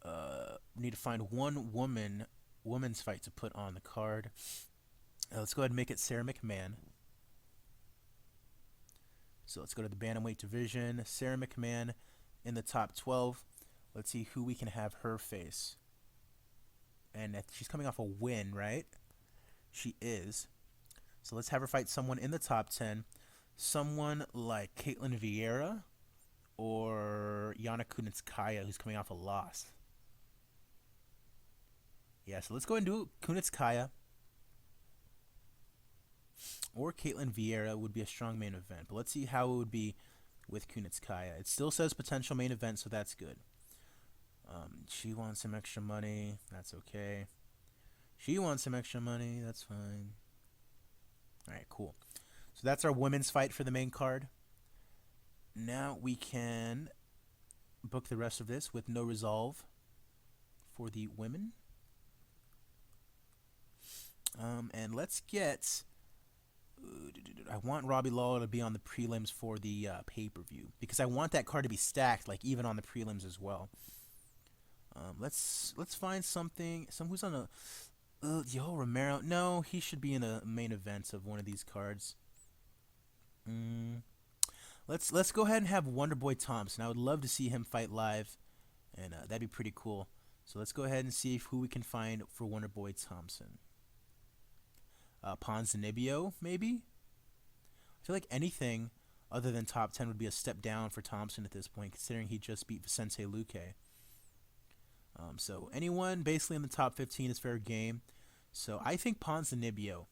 [SPEAKER 1] we need to find one women's fight to put on the card. Let's go ahead and make it Sarah McMahon. So let's go to the bantamweight division. Sarah McMahon in the top 12. Let's see who we can have her face. And she's coming off a win, right? She is. So let's have her fight someone in the top 10. Someone like Caitlin Vieira or Yana Kunitskaya, who's coming off a loss. Yeah, so let's go ahead and do Kunitskaya. Or Caitlin Vieira would be a strong main event. But let's see how it would be with Kunitskaya. It still says potential main event, so that's good. She wants some extra money. That's okay. She wants some extra money. That's fine. All right, cool. So that's our women's fight for the main card. Now we can book the rest of this with no resolve for the women. And let's get... I want Robbie Lawler to be on the prelims for the pay-per-view because I want that card to be stacked, like even on the prelims as well. Let's find something. Someone who's on a Yo Romero. No, he should be in a main event of one of these cards. Let's go ahead and have Wonderboy Thompson. I would love to see him fight live, and that'd be pretty cool. So let's go ahead and see who we can find for Wonderboy Thompson. Ponzinibbio, maybe? I feel like anything other than top 10 would be a step down for Thompson at this point, considering he just beat Vicente Luque. So anyone basically in the top 15 is fair game. So I think Ponzinibbio,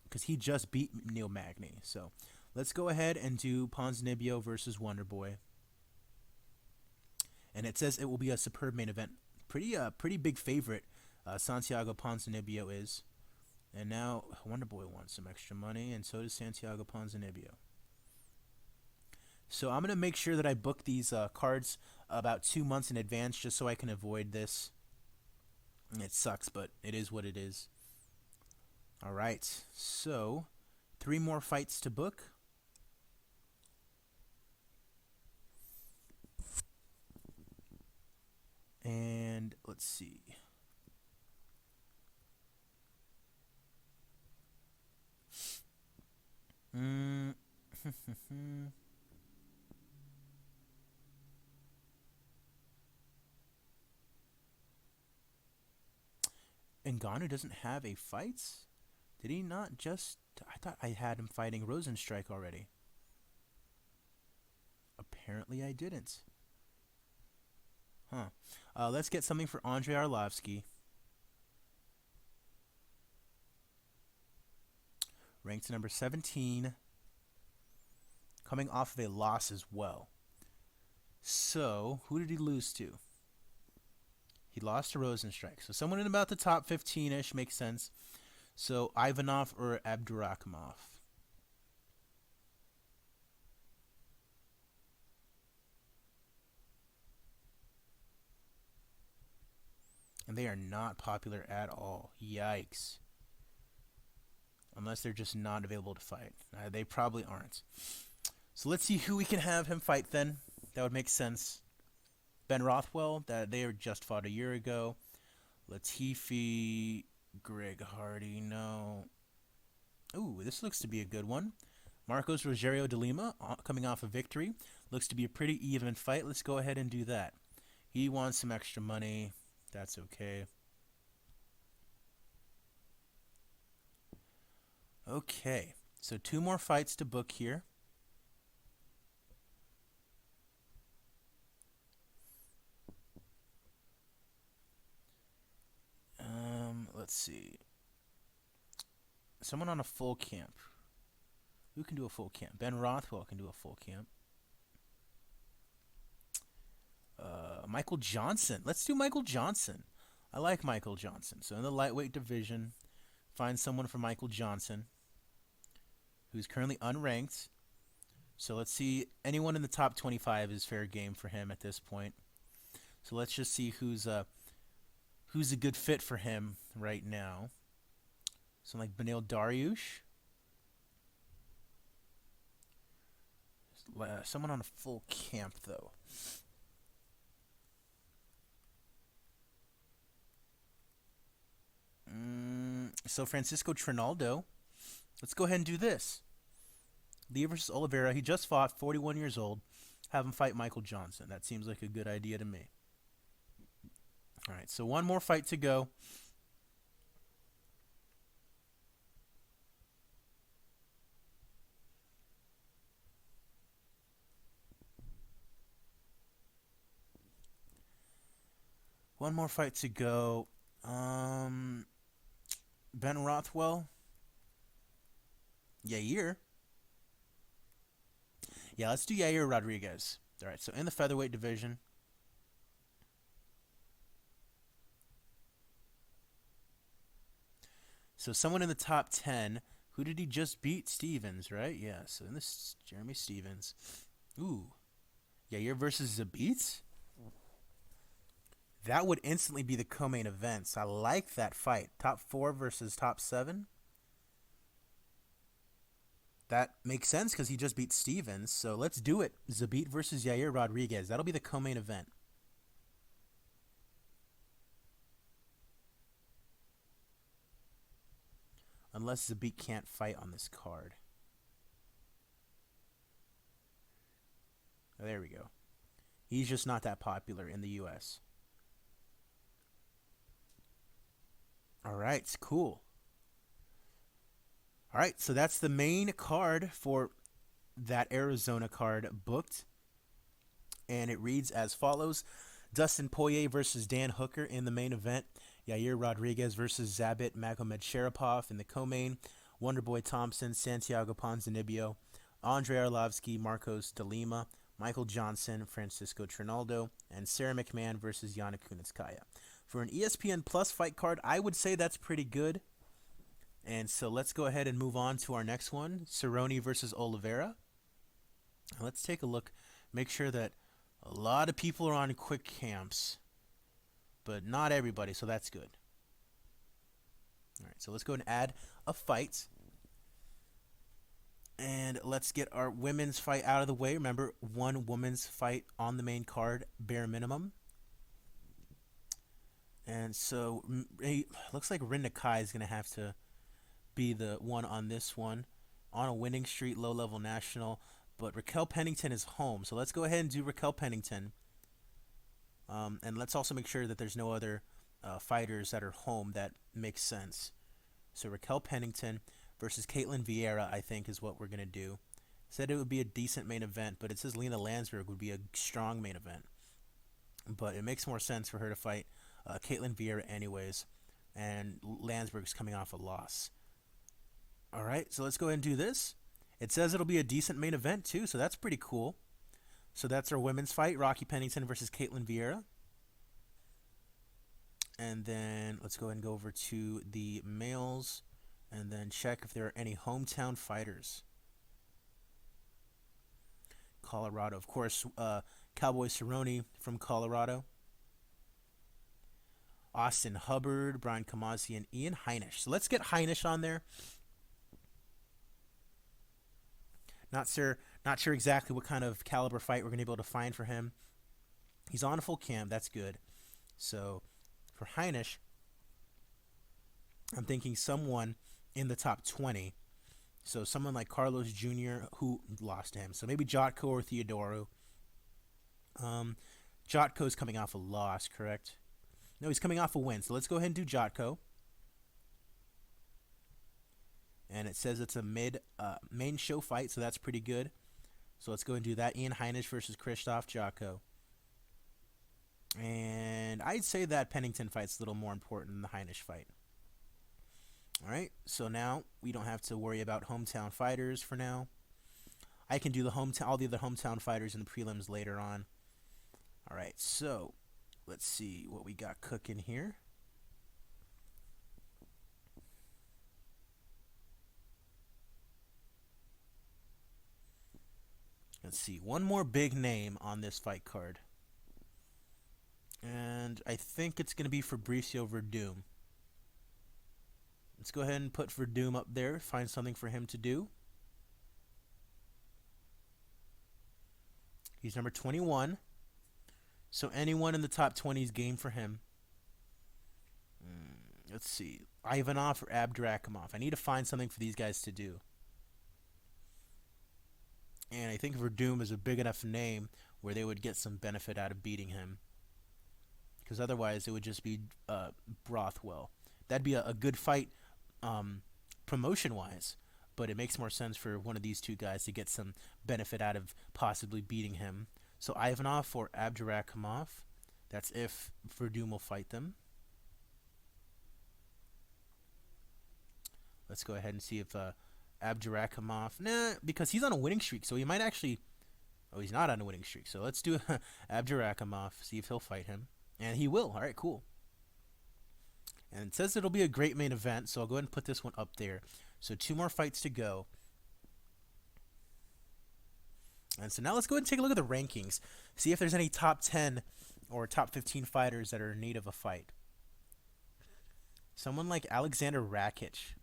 [SPEAKER 1] because he just beat Neil Magny. So let's go ahead and do Ponzinibbio versus Wonderboy. And it says it will be a superb main event. Pretty big favorite. Santiago Ponzinibbio is. And now Wonderboy wants some extra money, and so does Santiago Ponzinibbio. So I'm going to make sure that I book these cards about 2 months in advance just so I can avoid this. It sucks, but it is what it is. All right, so 3 more fights to book. And let's see. Mm. Ngannou doesn't have a fight? Did he not just... I thought I had him fighting Rosenstrike already. Apparently I didn't. Huh. Let's get something for Andrei Arlovsky. Ranked number 17. Coming off of a loss as well. So, who did he lose to? He lost to Rosenstrike. So someone in about the top 15-ish makes sense. So Ivanov or Abdurakhimov. And they are not popular at all. Yikes. Unless they're just not available to fight. They probably aren't. So let's see who we can have him fight then. That would make sense. Ben Rothwell, that they were just fought a year ago. Latifi, Greg Hardy, no. Ooh, this looks to be a good one. Marcos Rogerio de Lima, coming off a victory. Looks to be a pretty even fight. Let's go ahead and do that. He wants some extra money. That's okay. Okay, so 2 more fights to book here. Let's see. Someone on a full camp. Who can do a full camp? Ben Rothwell can do a full camp. Michael Johnson. Let's do Michael Johnson. I like Michael Johnson. So in the lightweight division, find someone for Michael Johnson, who's currently unranked. So let's see. Anyone in the top 25 is fair game for him at this point. So let's just see who's a good fit for him right now. So like Benil Dariush. Someone on a full camp, though. So Francisco Trinaldo. Let's go ahead and do this. Lee versus Oliveira. He just fought, 41 years old. Have him fight Michael Johnson. That seems like a good idea to me. All right, so 1 more fight to go. One more fight to go. Ben Rothwell. Yair. Yeah, let's do Yair Rodriguez. All right, so in the featherweight division. So someone in the top 10. Who did he just beat? Stevens, right? Yeah, so in this, Jeremy Stevens. Ooh. Yair versus Zabit? That would instantly be the co-main events. I like that fight. Top 4 versus top 7. That makes sense because he just beat Stevens. So let's do it. Zabit versus Yair Rodriguez. That'll be the co-main event. Unless Zabit can't fight on this card. Oh, there we go. He's just not that popular in the U.S. All right, cool. All right, so that's the main card for that Arizona card booked. And it reads as follows. Dustin Poirier versus Dan Hooker in the main event. Yair Rodriguez versus Zabit Magomedsharipov in the co-main. Wonderboy Thompson, Santiago Ponzinibbio, Andrei Arlovsky, Marcos de Lima, Michael Johnson, Francisco Trinaldo, and Sarah McMahon versus Yana Kunitskaya. For an ESPN Plus fight card, I would say that's pretty good. And so let's go ahead and move on to our next one, Cerrone versus Oliveira. Let's take a look, make sure that a lot of people are on quick camps, but not everybody, so that's good. All right, so let's go and add a fight. And let's get our women's fight out of the way. Remember, 1 women's fight on the main card, bare minimum. And so looks like Rin Nakai is gonna have to be the one on this one, on a winning streak, low level national. But Raquel Pennington is home, so let's go ahead and do Raquel Pennington. And let's also make sure that there's no other fighters that are home that makes sense. So Raquel Pennington versus Caitlin Vieira, I think, is what we're gonna do. Said it would be a decent main event, but it says Lena Landsberg would be a strong main event. But it makes more sense for her to fight Caitlin Vieira anyways, and Landsberg's coming off a loss. All right, so let's go ahead and do this. It says it'll be a decent main event too, so that's pretty cool. So that's our women's fight, Rocky Pennington versus Caitlin Vieira. And then let's go ahead and go over to the males and then check if there are any hometown fighters. Colorado, of course, Cowboy Cerrone from Colorado. Austin Hubbard, Brian Kamasi, and Ian Heinisch. So let's get Heinisch on there. Not sure exactly what kind of caliber fight we're going to be able to find for him. He's on a full camp. That's good. So for Heinisch, I'm thinking someone in the top 20. So someone like Carlos Jr., who lost to him. So maybe Jotko or Theodoro. Jotko's coming off a loss, correct? No, he's coming off a win. So let's go ahead and do Jotko. And it says it's a main show fight, so that's pretty good. So let's go and do that. Ian Heinisch versus Krzysztof Jotko. And I'd say that Pennington fight's a little more important than the Heinisch fight. All right, so now we don't have to worry about hometown fighters for now. I can do all the other hometown fighters in the prelims later on. All right, so let's see what we got cooking here. Let's see, one more big name on this fight card. And I think it's going to be Fabricio Verdum. Let's go ahead and put Verdum up there, find something for him to do. He's number 21. So anyone in the top 20 is game for him. Let's see. Ivanov or Abdurakhimov. I need to find something for these guys to do. And I think Verdum is a big enough name where they would get some benefit out of beating him. Because otherwise it would just be Brothwell. That'd be a good fight promotion-wise. But it makes more sense for one of these two guys to get some benefit out of possibly beating him. So Ivanov or Abdurakhimov. That's if Verdum will fight them. Let's go ahead and see if Abdurakhimov. Nah, because he's on a winning streak, so he might actually. Oh, he's not on a winning streak. So let's do Abdurakhimov. See if he'll fight him, and he will. All right, cool. And it says it'll be a great main event, so I'll go ahead and put this one up there. So 2 more fights to go. And so now let's go ahead and take a look at the rankings. See if there's any top 10 or top 15 fighters that are in need of a fight. Someone like Alexander Rakic.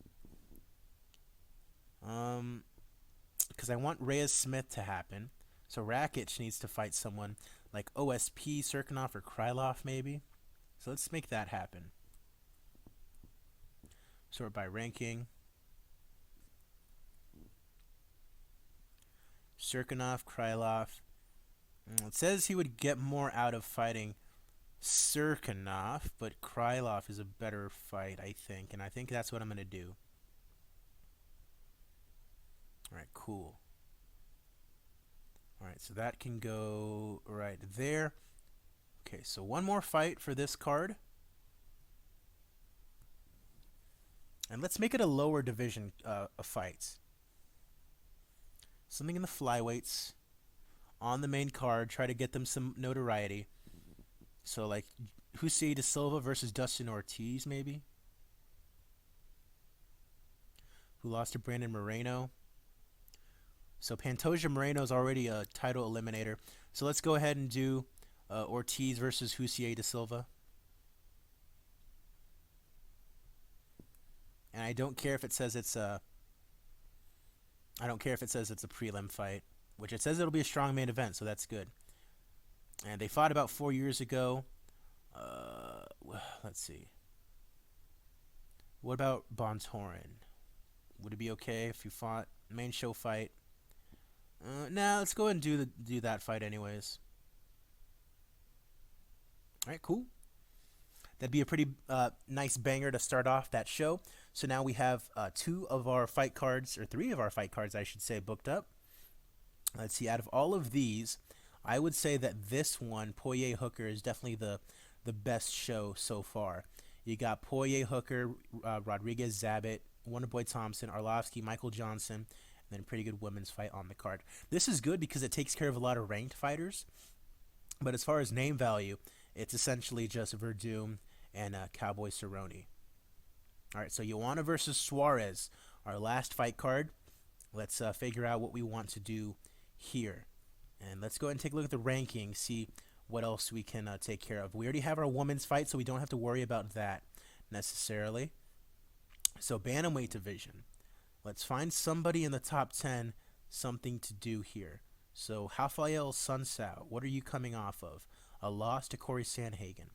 [SPEAKER 1] Because I want Reyes Smith to happen. So Rakic needs to fight someone like OSP, Serkinov, or Krylov maybe. So let's make that happen. Sort by ranking. Serkinov, Krylov. It says he would get more out of fighting Serkinov, but Krylov is a better fight, I think. And I think that's what I'm going to do. Alright, cool. Alright, so that can go right there. Okay, so one more fight for this card. And let's make it a lower division of fights. Something in the flyweights on the main card. Try to get them some notoriety. So like Jose De Silva versus Dustin Ortiz maybe. Who lost to Brandon Moreno. So Pantoja Moreno is already a title eliminator. So let's go ahead and do Ortiz versus Jose De Silva. And I don't care if it says it's a. I don't care if it says it's a prelim fight, which it says it'll be a strong main event, so that's good. And they fought about 4 years ago. let's see. What about Bontorin? Would it be okay if you fought main show fight? Nah, let's go ahead and do that fight anyways. All right, cool. That'd be a pretty nice banger to start off that show. So now we have two of our fight cards, or three of our fight cards, I should say, booked up. Let's see. Out of all of these, I would say that this one, Poirier Hooker, is definitely the best show so far. You got Poirier Hooker, Rodriguez Zabit, Wonderboy Thompson, Arlovsky, Michael Johnson, and then a pretty good women's fight on the card. This is good because it takes care of a lot of ranked fighters. But as far as name value, it's essentially just Verdum and Cowboy Cerrone. All right, so Joanna versus Suarez, our last fight card. Let's figure out what we want to do here. And let's go ahead and take a look at the rankings, see what else we can take care of. We already have our women's fight, so we don't have to worry about that necessarily. So bantamweight division. Let's find somebody in the top 10, something to do here. So Rafael Sunsao, what are you coming off of? A loss to Corey Sandhagen.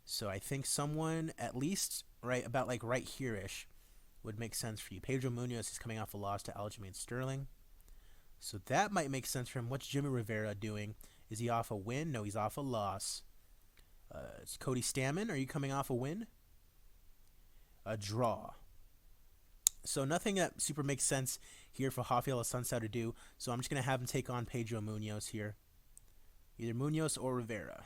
[SPEAKER 1] So I think someone at least right about like right here-ish would make sense for you. Pedro Munoz is coming off a loss to Aljamain Sterling. So that might make sense for him. What's Jimmy Rivera doing? Is he off a win? No, he's off a loss. It's Cody Stammen. Are you coming off a win? A draw. So nothing that super makes sense here for Rafael Sunsao to do. So I'm just going to have him take on Pedro Munoz here. Either Munoz or Rivera.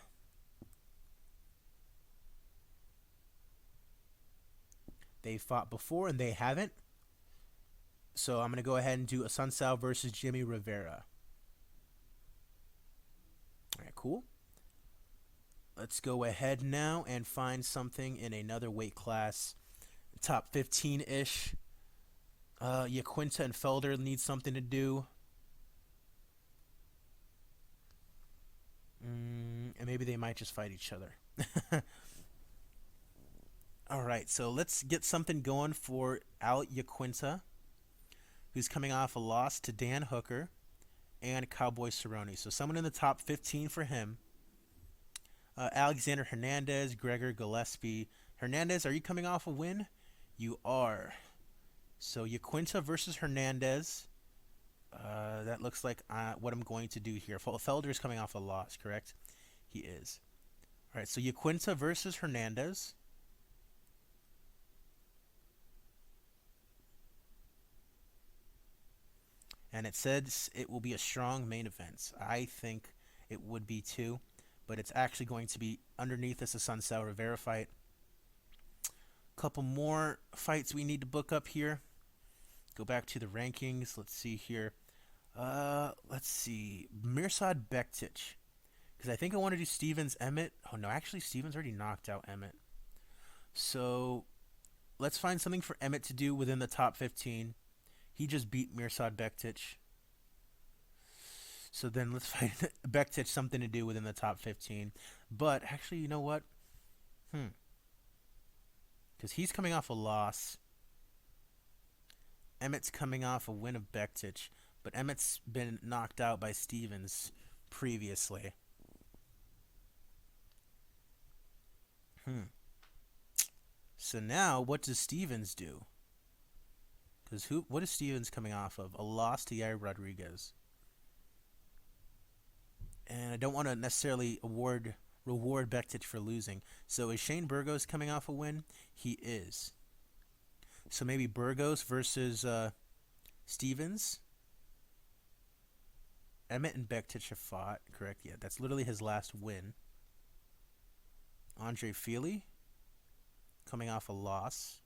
[SPEAKER 1] They fought before and they haven't. So I'm going to go ahead and do a Sunsao versus Jimmy Rivera. All right, cool. Let's go ahead now and find something in another weight class. Top 15-ish. Yaquinta and Felder need something to do. And maybe they might just fight each other. All right, so let's get something going for Al Yaquinta, who's coming off a loss to Dan Hooker and Cowboy Cerrone. So someone in the top 15 for him. Alexander Hernandez, Gregor Gillespie. Hernandez, are you coming off a win? You are. So Yaquinta versus Hernandez. That looks like what I'm going to do here. Felder is coming off a loss, correct? He is. All right, so Yaquinta versus Hernandez. And it says it will be a strong main event. I think it would be too, but it's actually going to be underneath this a Sunsao Rivera fight. Couple more fights we need to book up here. Go back to the rankings. Let's see here. Let's see. Mirsad Bektic. Because I think I want to do Stevens Emmett. Oh, no. Actually, Stevens already knocked out Emmett. So, let's find something for Emmett to do within the top 15. He just beat Mirsad Bektic. So then let's find Bektic something to do within the top 15. But, actually, you know what? Because he's coming off a loss. Emmett's coming off a win of Bektic, but Emmett's been knocked out by Stevens previously. So now, what does Stevens do? Because what is Stevens coming off of? A loss to Yair Rodriguez. And I don't want to necessarily reward Bektic for losing. So is Shane Burgos coming off a win? He is. So maybe Burgos versus Stevens. Emmett and Bektic have fought, correct? Yeah, that's literally his last win. Andre Feely coming off a loss.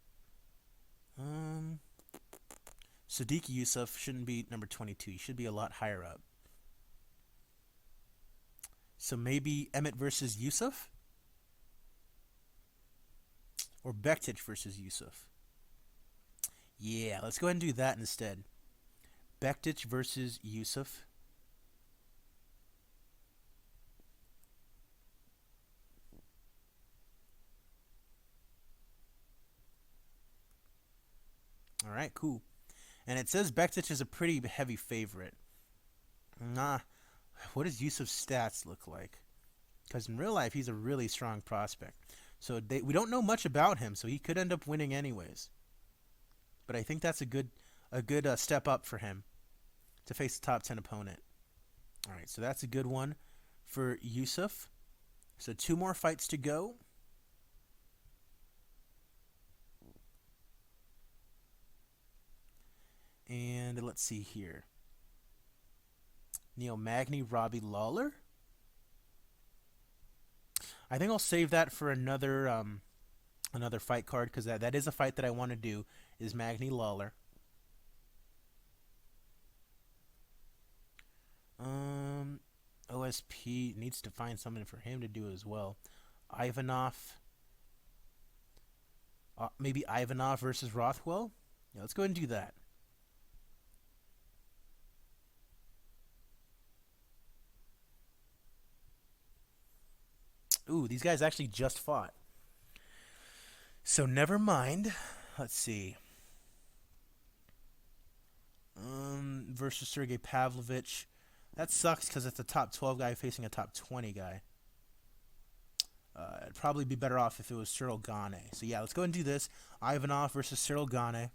[SPEAKER 1] Sadiq Yusuf shouldn't be number 22. He should be a lot higher up. So maybe Emmett versus Yusuf? Or Bektic versus Yusuf? Yeah, let's go ahead and do that instead. Bektic versus Yusuf. All right, cool. And it says Bektic is a pretty heavy favorite. What does Yusuf's stats look like? Because in real life, he's a really strong prospect. So we don't know much about him, so he could end up winning anyways. But I think that's a good step up for him to face a top 10 opponent. All right, so that's a good one for Yusuf. So 2 more fights to go. And let's see here. Neil Magny, Robbie Lawler. I think I'll save that for another fight card, because that is a fight that I want to do, is Magny Lawler. OSP needs to find something for him to do as well. Ivanov. Maybe Ivanov versus Rothwell? Yeah, let's go ahead and do that. Ooh, these guys actually just fought. So never mind. Let's see. Versus Sergey Pavlovich. That sucks because it's a top 12 guy facing a top 20 guy. It'd probably be better off if it was Cyril Gane. So yeah, let's go and do this. Ivanov versus Cyril Gane.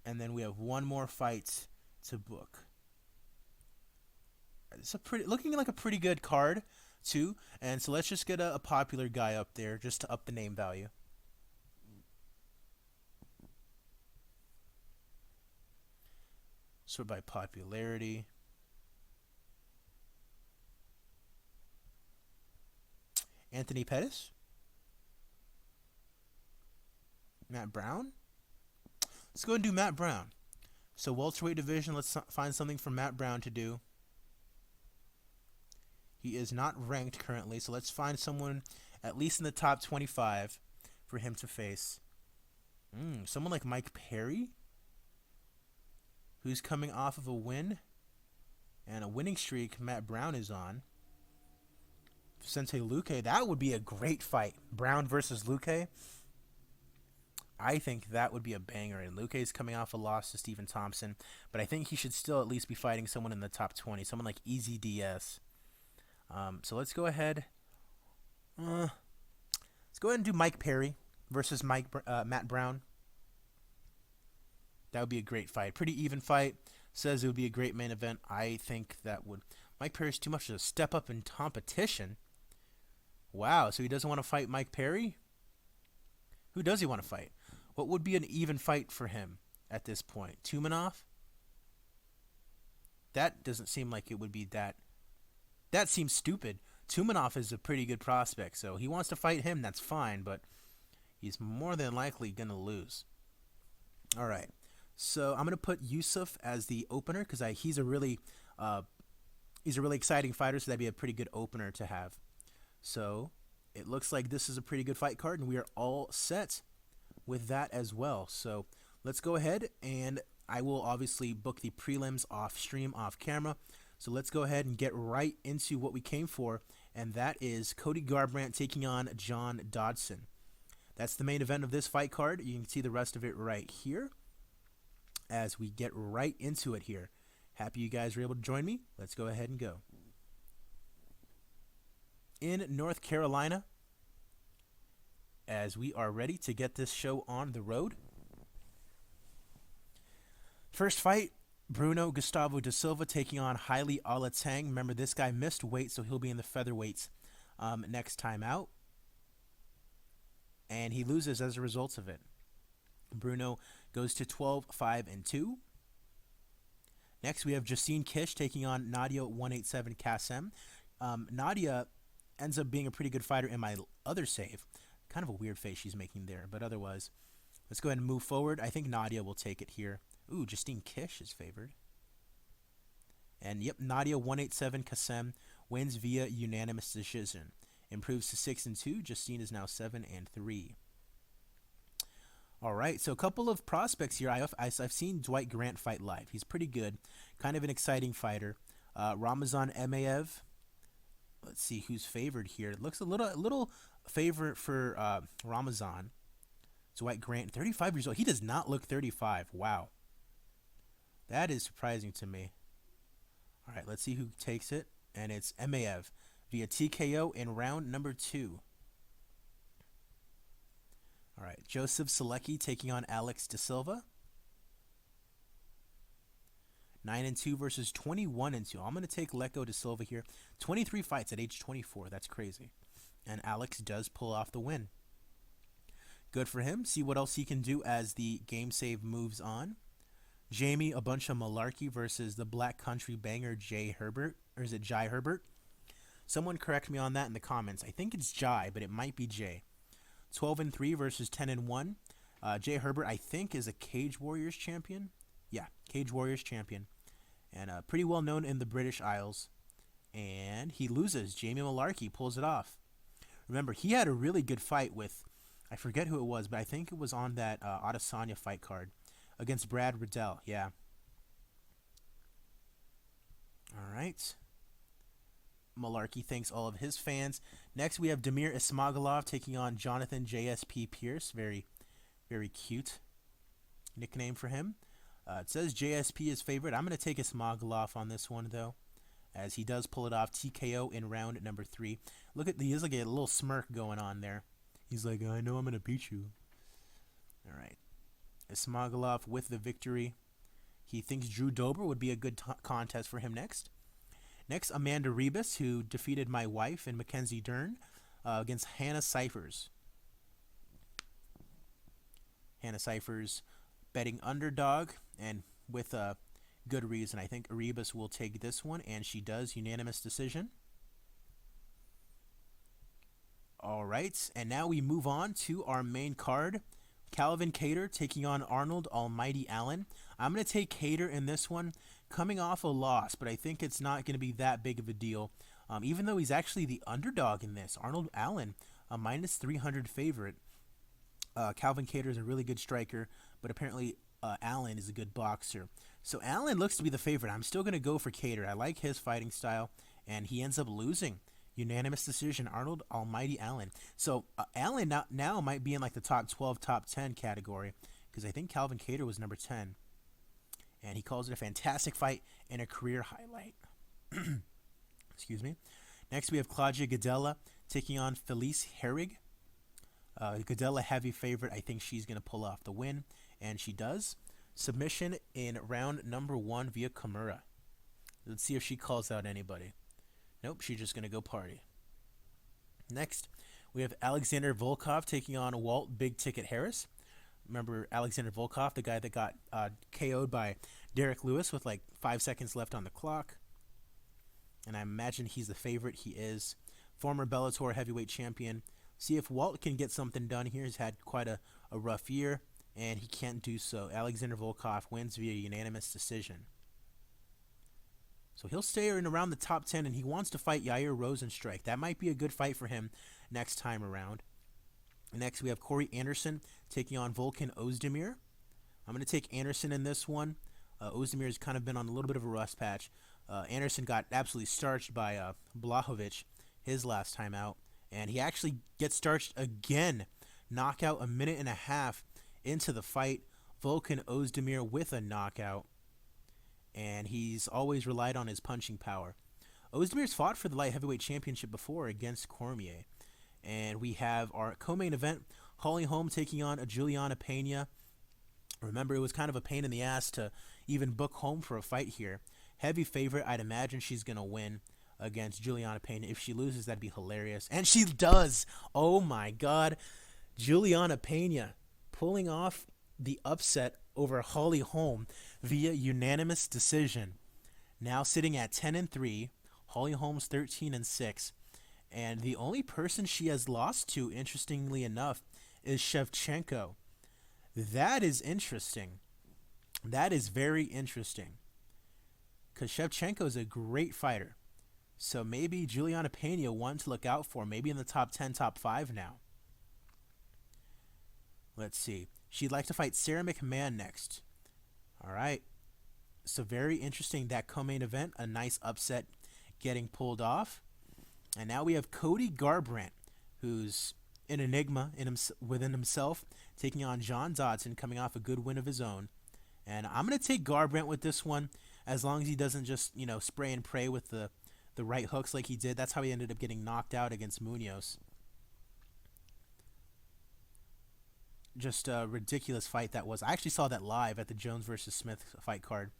[SPEAKER 1] And then we have one more fight to book. It's looking like a pretty good card too. And so let's just get a popular guy up there just to up the name value. Sort by popularity. Anthony Pettis. Matt Brown. Let's go and do Matt Brown. So welterweight division, let's find something for Matt Brown to do. He is not ranked currently, so let's find someone at least in the top 25 for him to face. Someone like Mike Perry, who's coming off of a win and a winning streak Matt Brown is on. Sensei Luque, that would be a great fight. Brown versus Luque. I think that would be a banger. And Luque's coming off a loss to Stephen Thompson, but I think he should still at least be fighting someone in the top 20, someone like Easy DS. So let's go ahead. Let's go ahead and do Mike Perry versus Matt Brown. That would be a great fight. Pretty even fight. Says it would be a great main event. I think that would. Mike Perry's too much of a step up in competition. Wow, so he doesn't want to fight Mike Perry? Who does he want to fight? What would be an even fight for him at this point? Tumanov? That doesn't seem like it would be that. That seems stupid. Tumanov is a pretty good prospect, so he wants to fight him, that's fine, but he's more than likely going to lose. All right. So I'm going to put Yusuf as the opener because he's a really exciting fighter, so that'd be a pretty good opener to have. So it looks like this is a pretty good fight card, and we are all set with that as well. So let's go ahead, and I will obviously book the prelims off stream, off camera. So let's go ahead and get right into what we came for, and that is Cody Garbrandt taking on John Dodson. That's the main event of this fight card. You can see the rest of it right here as we get right into it here. Happy you guys were able to join me. Let's go ahead and go. In North Carolina, as we are ready to get this show on the road. First fight, Bruno Gustavo da Silva taking on Haile Alatang. Remember, this guy missed weight, so he'll be in the featherweights next time out. And he loses as a result of it. Bruno goes to 12-5-2. Next, we have Justine Kish taking on Nadia 187 Kassem. Nadia ends up being a pretty good fighter in my other save. Kind of a weird face she's making there, but otherwise, let's go ahead and move forward. I think Nadia will take it here. Ooh, Justine Kish is favored. And yep, Nadia 187 Kassem wins via unanimous decision. Improves to 6-2. Justine is now 7-3. All right, so a couple of prospects here. I've seen Dwight Grant fight live. He's pretty good, kind of an exciting fighter. Ramazan Emaev. Let's see who's favored here. It looks a little favor for Ramazan. Dwight Grant, 35 years old. He does not look 35. Wow. That is surprising to me. All right, let's see who takes it. And it's Emaev. via TKO in round number 2. All right, Joseph Selecki taking on Alex De Silva. 9-2 versus 21-2. I'm going to take Lecco De Silva here. 23 fights at age 24. That's crazy. And Alex does pull off the win. Good for him. See what else he can do as the game save moves on. Jamie A Bunch of Malarkey versus the Black Country Banger Jai Herbert. Or is it Jai Herbert? Someone correct me on that in the comments. I think it's Jai, but it might be Jay. 12-3 versus 10-1. Jai Herbert, I think, is a Cage Warriors champion. Yeah, Cage Warriors champion. And pretty well known in the British Isles. And he loses. Jamie Malarkey pulls it off. Remember, he had a really good fight with, I forget who it was, but I think it was on that Adesanya fight card against Brad Riddell. Yeah. All right. Malarkey thanks all of his fans. Next, we have Damir Ismagulov taking on Jonathan JSP Pierce. Very, very cute nickname for him. It says JSP is favorite. I'm going to take Ismagulov on this one, though, as he does pull it off TKO in round number 3. Look at, he has like a little smirk going on there. He's like, I know I'm going to beat you. All right. Ismagulov with the victory. He thinks Drew Dober would be a good contest for him next. Next, Amanda Rebus, who defeated my wife and Mackenzie Dern against Hannah Cyphers. Hannah Cyphers betting underdog, and with a good reason. I think Rebus will take this one, and she does. Unanimous decision. All right, and now we move on to our main card. Calvin Kattar taking on Arnold Almighty Allen. I'm going to take Kattar in this one, coming off a loss, but I think it's not going to be that big of a deal. Even though he's actually the underdog in this. Arnold Allen, a minus 300 favorite. Calvin Kattar is a really good striker, but apparently Allen is a good boxer. So Allen looks to be the favorite. I'm still going to go for Kattar. I like his fighting style, and he ends up losing. Unanimous decision, Arnold Almighty Allen. So Allen now might be in like the top 12, top 10 category, because I think Calvin Kattar was number 10. And he calls it a fantastic fight and a career highlight. Excuse me. Next, we have Claudia Gadelha taking on Felice Herrig. Gadelha heavy favorite. I think she's going to pull off the win, and she does. Submission in round number 1 via Kimura. Let's see if she calls out anybody. Nope, she's just going to go party. Next, we have Alexander Volkov taking on Walt Big Ticket Harris. Remember Alexander Volkov, the guy that got KO'd by Derek Lewis with like 5 seconds left on the clock. And I imagine he's the favorite. He is. Former Bellator heavyweight champion. See if Walt can get something done here. He's had quite a rough year, and he can't do so. Alexander Volkov wins via unanimous decision. So he'll stay in around the top 10, and he wants to fight Yair Rozenstruik. That might be a good fight for him next time around. Next, we have Corey Anderson taking on Volkan Ozdemir. I'm going to take Anderson in this one. Ozdemir has kind of been on a little bit of a rust patch. Anderson got absolutely starched by Blachowicz his last time out, and he actually gets starched again. Knockout a minute and a half into the fight. Volkan Ozdemir with a knockout. And he's always relied on his punching power. Ozdemir's fought for the light heavyweight championship before against Cormier. And we have our co-main event, Holly Holm taking on Juliana Pena. Remember, it was kind of a pain in the ass to even book Holm for a fight here. Heavy favorite. I'd imagine she's going to win against Juliana Pena. If she loses, that'd be hilarious. And she does. Oh, my God. Juliana Pena pulling off the upset over Holly Holm via unanimous decision. Now sitting at 10-3, Holly Holm's 13-6, and the only person she has lost to, interestingly enough, is Shevchenko. That is interesting. That is very interesting, because Shevchenko is a great fighter. So maybe Juliana Pena one to look out for, maybe in the top 10, top 5 now. Let's see. She'd like to fight Sarah McMahon next. All right. So very interesting, that co-main event. A nice upset getting pulled off. And now we have Cody Garbrandt, who's an enigma within himself, taking on John Dodson, coming off a good win of his own. And I'm going to take Garbrandt with this one, as long as he doesn't just, spray and pray with the the right hooks like he did. That's how he ended up getting knocked out against Munoz. Just a ridiculous fight that was. I actually saw that live at the Jones versus Smith fight card.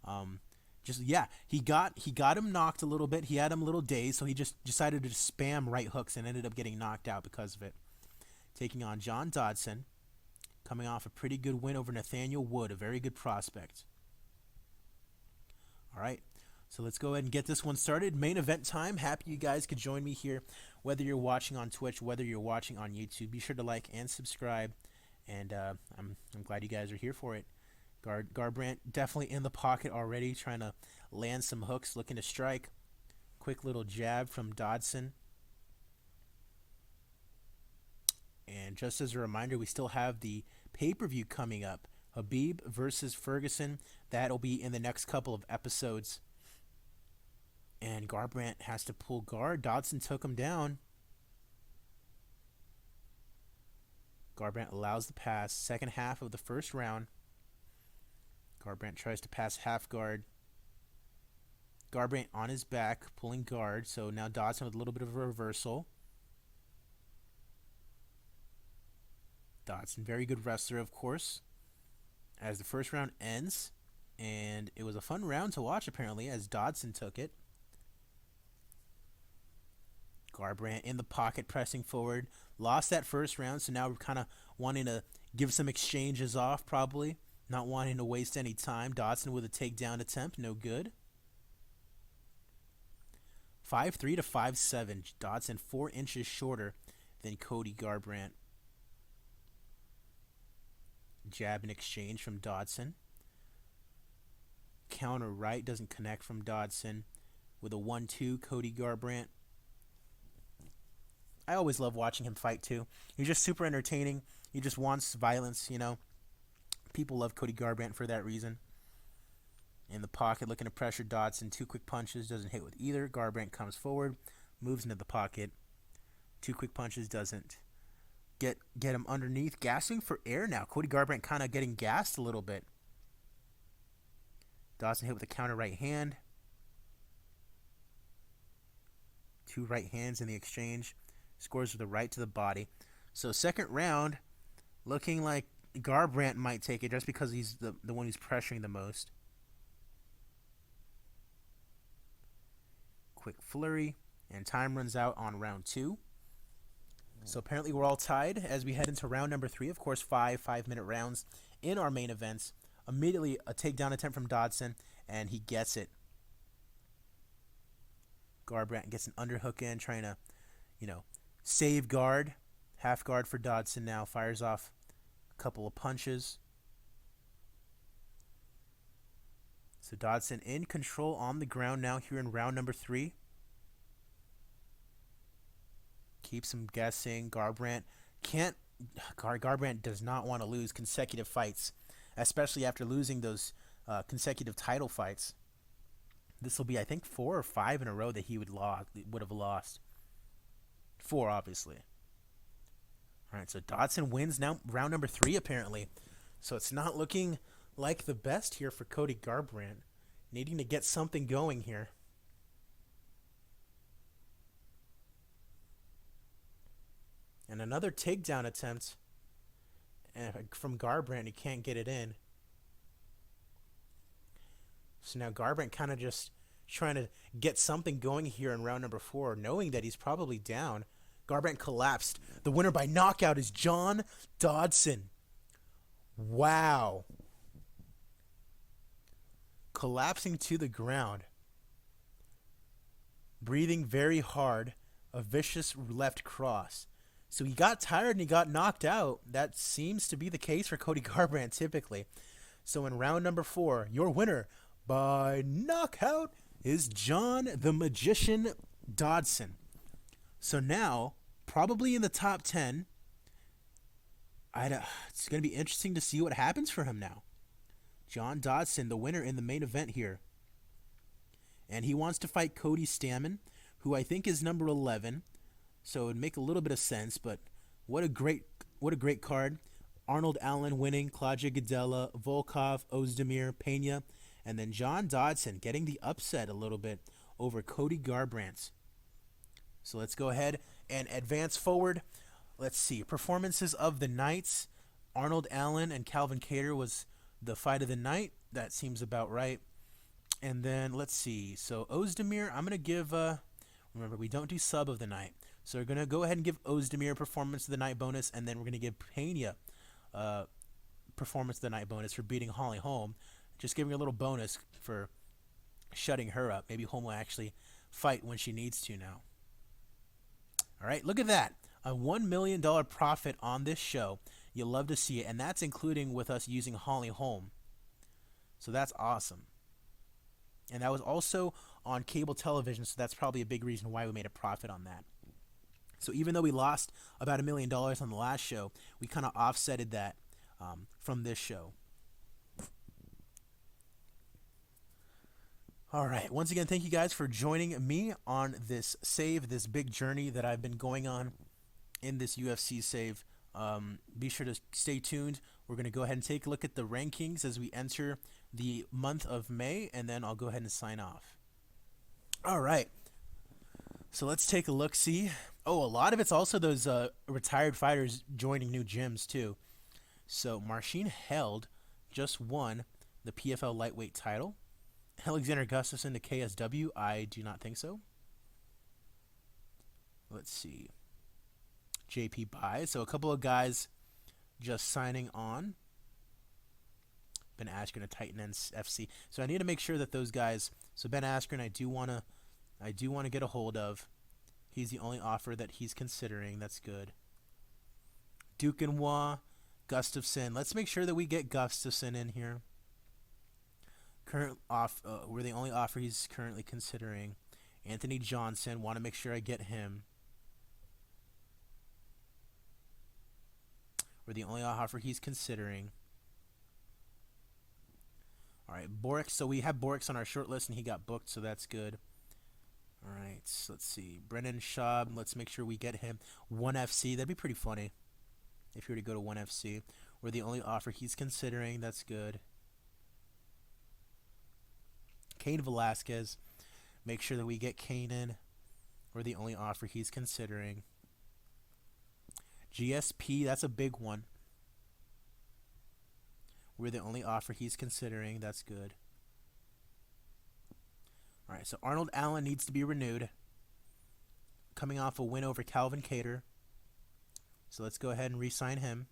[SPEAKER 1] Um, he got him knocked a little bit. He had him a little dazed, so he just decided to spam right hooks and ended up getting knocked out because of it. Taking on John Dodson, coming off a pretty good win over Nathaniel Wood, a very good prospect. All right, so let's go ahead and get this one started. Main event time. Happy you guys could join me here, whether you're watching on Twitch, whether you're watching on YouTube. Be sure to like and subscribe, and I'm glad you guys are here for it. Garbrandt definitely in the pocket already, trying to land some hooks, looking to strike. Quick little jab from Dodson. And just as a reminder, we still have the pay-per-view coming up. Habib versus Ferguson. That'll be in the next couple of episodes. And Garbrandt has to pull guard. Dodson took him down. Garbrandt allows the pass. Second half of the first round. Garbrandt tries to pass half guard. Garbrandt on his back, pulling guard. So now Dodson with a little bit of a reversal. Dodson, very good wrestler, of course. As the first round ends, and it was a fun round to watch, apparently, as Dodson took it. Garbrandt in the pocket, pressing forward. Lost that first round, so now we're kind of wanting to give some exchanges off, probably. Not wanting to waste any time. Dodson with a takedown attempt, no good. 5'3" to 5'7". Dodson 4 inches shorter than Cody Garbrandt. Jab and exchange from Dodson. Counter right, doesn't connect from Dodson. With a 1-2, Cody Garbrandt. I always love watching him fight too. He's just super entertaining. He just wants violence, you know. People love Cody Garbrandt for that reason. In the pocket, looking to pressure Dodson. 2 quick punches, doesn't hit with either. Garbrandt comes forward, moves into the pocket. 2 quick punches, doesn't get him underneath. Gasping for air now. Cody Garbrandt kind of getting gassed a little bit. Dodson hit with a counter right hand. 2 right hands in the exchange. Scores with a right to the body. So second round, looking like Garbrandt might take it just because he's the one who's pressuring the most. Quick flurry, and time runs out on round 2. So apparently we're all tied as we head into round number 3. Of course, 5-minute rounds in our main events. Immediately a takedown attempt from Dodson, and he gets it. Garbrandt gets an underhook in, trying to, save guard. Half guard for Dodson now. Fires off a couple of punches. So Dodson in control on the ground now here in round number 3. Keeps him guessing. Garbrandt does not want to lose consecutive fights, especially after losing those consecutive title fights. This will be, I think, 4 or 5 in a row that he would have lost. 4, obviously. All right, so Dodson wins now round number 3, apparently. So it's not looking like the best here for Cody Garbrandt. Needing to get something going here. And another takedown attempt from Garbrandt. He can't get it in. So now Garbrandt kind of just trying to get something going here in round number 4, knowing that he's probably down. Garbrandt collapsed. The winner by knockout is John Dodson. Wow. Collapsing to the ground. Breathing very hard. A vicious left cross. So he got tired and he got knocked out. That seems to be the case for Cody Garbrandt typically. So in round number 4, your winner by knockout is John the Magician Dodson. So now, probably in the top 10, it's going to be interesting to see what happens for him now. John Dodson, the winner in the main event here. And he wants to fight Cody Stamann, who I think is number 11. So it would make a little bit of sense, but what a great card. Arnold Allen winning, Claudia Gadelha, Volkov, Ozdemir, Pena, and then John Dodson getting the upset a little bit over Cody Garbrandt. So let's go ahead and advance forward. Let's see. Performances of the nights. Arnold Allen and Calvin Kattar was the fight of the night. That seems about right. And then let's see. So Ozdemir, I'm going to give, remember, we don't do sub of the night. So we're going to go ahead and give Ozdemir performance of the night bonus, and then we're going to give Pena performance of the night bonus for beating Holly Holm. Just giving her a little bonus for shutting her up. Maybe Holm will actually fight when she needs to now. All right, look at that. A $1 million profit on this show. You'll love to see it, and that's including with us using Holly Holm. So that's awesome. And that was also on cable television, so that's probably a big reason why we made a profit on that. So even though we lost about $1 million on the last show, we kind of offsetted that from this show. All right. Once again, thank you guys for joining me on this save, this big journey that I've been going on in this UFC save. Be sure to stay tuned. We're going to go ahead and take a look at the rankings as we enter the month of May, and then I'll go ahead and sign off. All right. So let's take a look, see. Oh, a lot of it's also those retired fighters joining new gyms, too. So Marcin Held just won the PFL lightweight title. Alexander Gustafsson to KSW? I do not think so. Let's see. JP Buys. So a couple of guys just signing on. Ben Askren to Titan FC. So I need to make sure that those guys. So Ben Askren, I do want to get a hold of. He's the only offer that he's considering. That's good. Duquesnoy, Gustafsson. Let's make sure that we get Gustafsson in here. We're the only offer he's currently considering. Anthony Johnson. Want to make sure I get him. We're the only offer he's considering. All right, Borix. So we have Borix on our short list, and he got booked, so that's good. All right, so let's see. Brennan Schaub. Let's make sure we get him. 1FC. That'd be pretty funny if you were to go to 1FC. We're the only offer he's considering. That's good. Cain Velasquez. Make sure that we get Cain in. We're the only offer he's considering. GSP. That's a big one. We're the only offer he's considering. That's good. All right, so Arnold Allen needs to be renewed. Coming off a win over Calvin Kattar. So let's go ahead and re-sign him.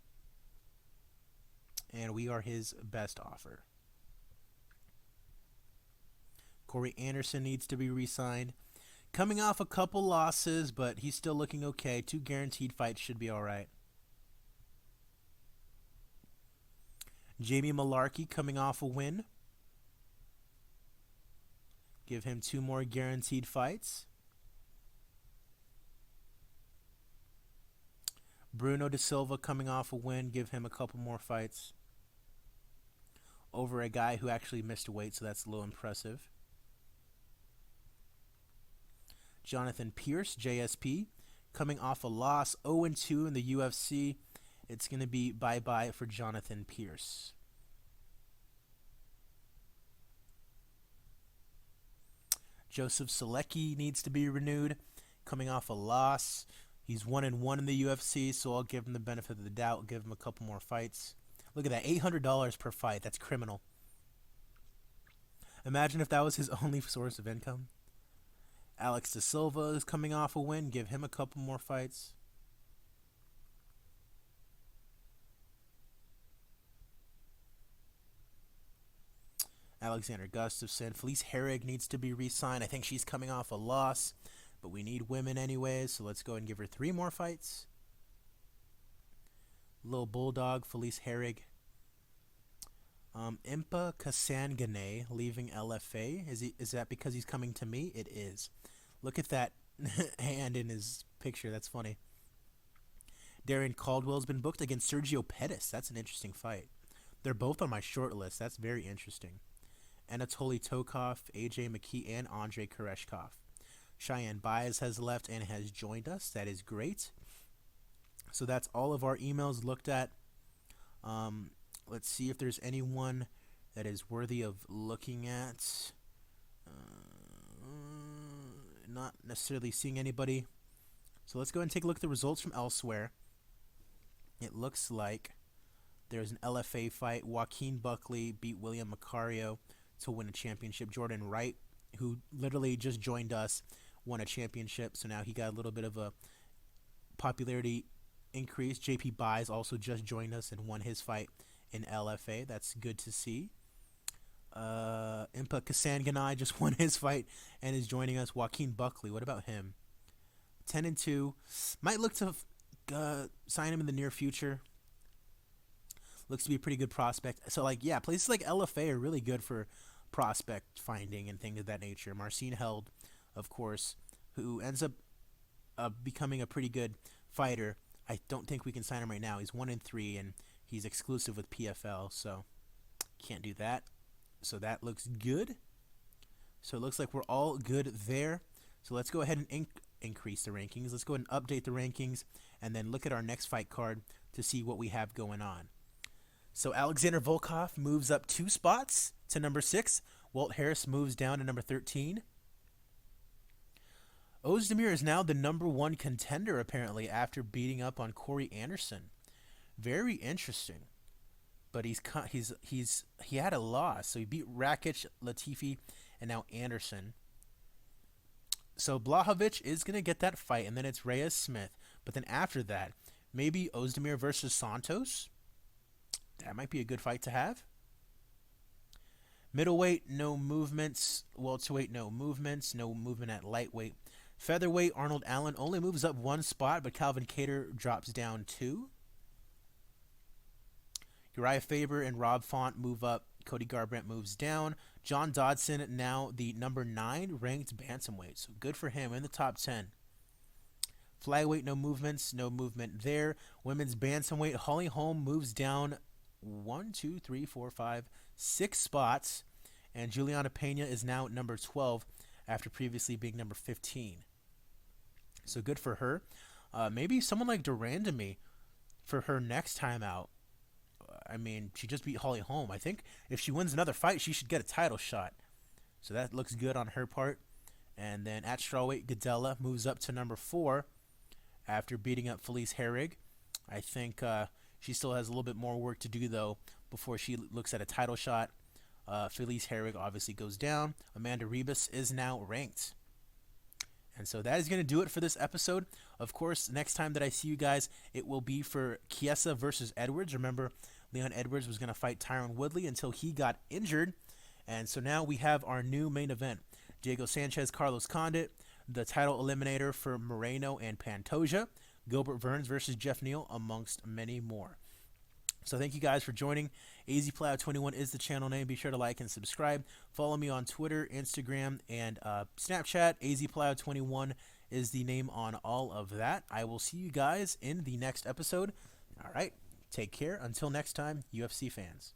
[SPEAKER 1] And we are his best offer. Corey Anderson needs to be re-signed. Coming off a couple losses, but he's still looking okay. 2 guaranteed fights should be all right. Jamie Malarkey coming off a win. Give him 2 more guaranteed fights. Bruno Da Silva coming off a win. Give him a couple more fights. Over a guy who actually missed weight, so that's a little impressive. Jonathan Pierce, JSP, coming off a loss, 0-2 in the UFC. It's going to be bye-bye for Jonathan Pierce. Joseph Selecki needs to be renewed, coming off a loss. He's 1-1 in the UFC, so I'll give him the benefit of the doubt, give him a couple more fights. Look at that, $800 per fight. That's criminal. Imagine if that was his only source of income. Alex Da Silva is coming off a win. Give him a couple more fights. Alexander Gustafsson. Felice Herrig needs to be re-signed. I think she's coming off a loss, but we need women anyways, so let's go and give her 3 more fights. Little Bulldog, Felice Herrig. Impa Kasangane leaving LFA. Is that because he's coming to me? It is. Look at that hand in his picture. That's funny. Darren Caldwell's been booked against Sergio Pettis. That's an interesting fight. They're both on my short list. That's very interesting. Anatoly Tokov, AJ McKee, and Andrei Koreshkov. Cheyenne Baez has left and has joined us. That is great. So that's all of our emails looked at. Let's see if there's anyone that is worthy of looking at. not necessarily seeing anybody. So let's go ahead and take a look at the results from elsewhere. It looks like there's an LFA fight. Joaquin Buckley beat William Macario to win a championship. Jordan Wright, who literally just joined us, won a championship. So now he got a little bit of a popularity increase. JP Buys also just joined us and won his fight in LFA. That's good to see. Impa Kasanganai just won his fight and is joining us. Joaquin Buckley, what about him? 10-2. Might look to sign him in the near future. Looks to be a pretty good prospect. So, like, yeah, places like LFA are really good for prospect finding and things of that nature. Marcin Held, of course, who ends up becoming a pretty good fighter. I don't think we can sign him right now. He's 1-3 and he's exclusive with PFL, so can't do that. So that looks good. So it looks like we're all good there. So let's go ahead and increase the rankings. Let's go ahead and update the rankings and then look at our next fight card to see what we have going on. So Alexander Volkov moves up 2 spots to number 6. Walt Harris moves down to number 13. Ozdemir is now the number 1 contender, apparently, after beating up on Corey Anderson. Very interesting. But he had a loss. So he beat Rakic, Latifi, and now Anderson. So Blachowicz is going to get that fight, and then it's Reyes Smith. But then after that, maybe Ozdemir versus Santos. That might be a good fight to have. Middleweight, no movements. Welterweight, no movements. No movement at lightweight. Featherweight, Arnold Allen only moves up 1 spot, but Calvin Kattar drops down 2. Uriah Faber and Rob Font move up. Cody Garbrandt moves down. John Dodson, now the number 9 ranked bantamweight. So good for him in the top 10. Flyweight, no movements. No movement there. Women's bantamweight, Holly Holm moves down 6 spots. And Juliana Pena is now at number 12 after previously being number 15. So good for her. Maybe someone like Durandamy for her next time out. I mean, she just beat Holly Holm. I think if she wins another fight, she should get a title shot. So that looks good on her part. And then at strawweight, Gadella moves up to number 4 after beating up Felice Herrig. I think she still has a little bit more work to do, though, before she looks at a title shot. Felice Herrig obviously goes down. Amanda Ribas is now ranked. And so that is going to do it for this episode. Of course, next time that I see you guys, it will be for Chiesa versus Edwards. Remember, Leon Edwards was going to fight Tyron Woodley until he got injured. And so now we have our new main event. Diego Sanchez, Carlos Condit, the title eliminator for Moreno and Pantoja. Gilbert Burns versus Jeff Neal, amongst many more. So thank you guys for joining. AZPlow21 is the channel name. Be sure to like and subscribe. Follow me on Twitter, Instagram, and Snapchat. AZPlow21 is the name on all of that. I will see you guys in the next episode. All right. Take care. Until next time, UFC fans.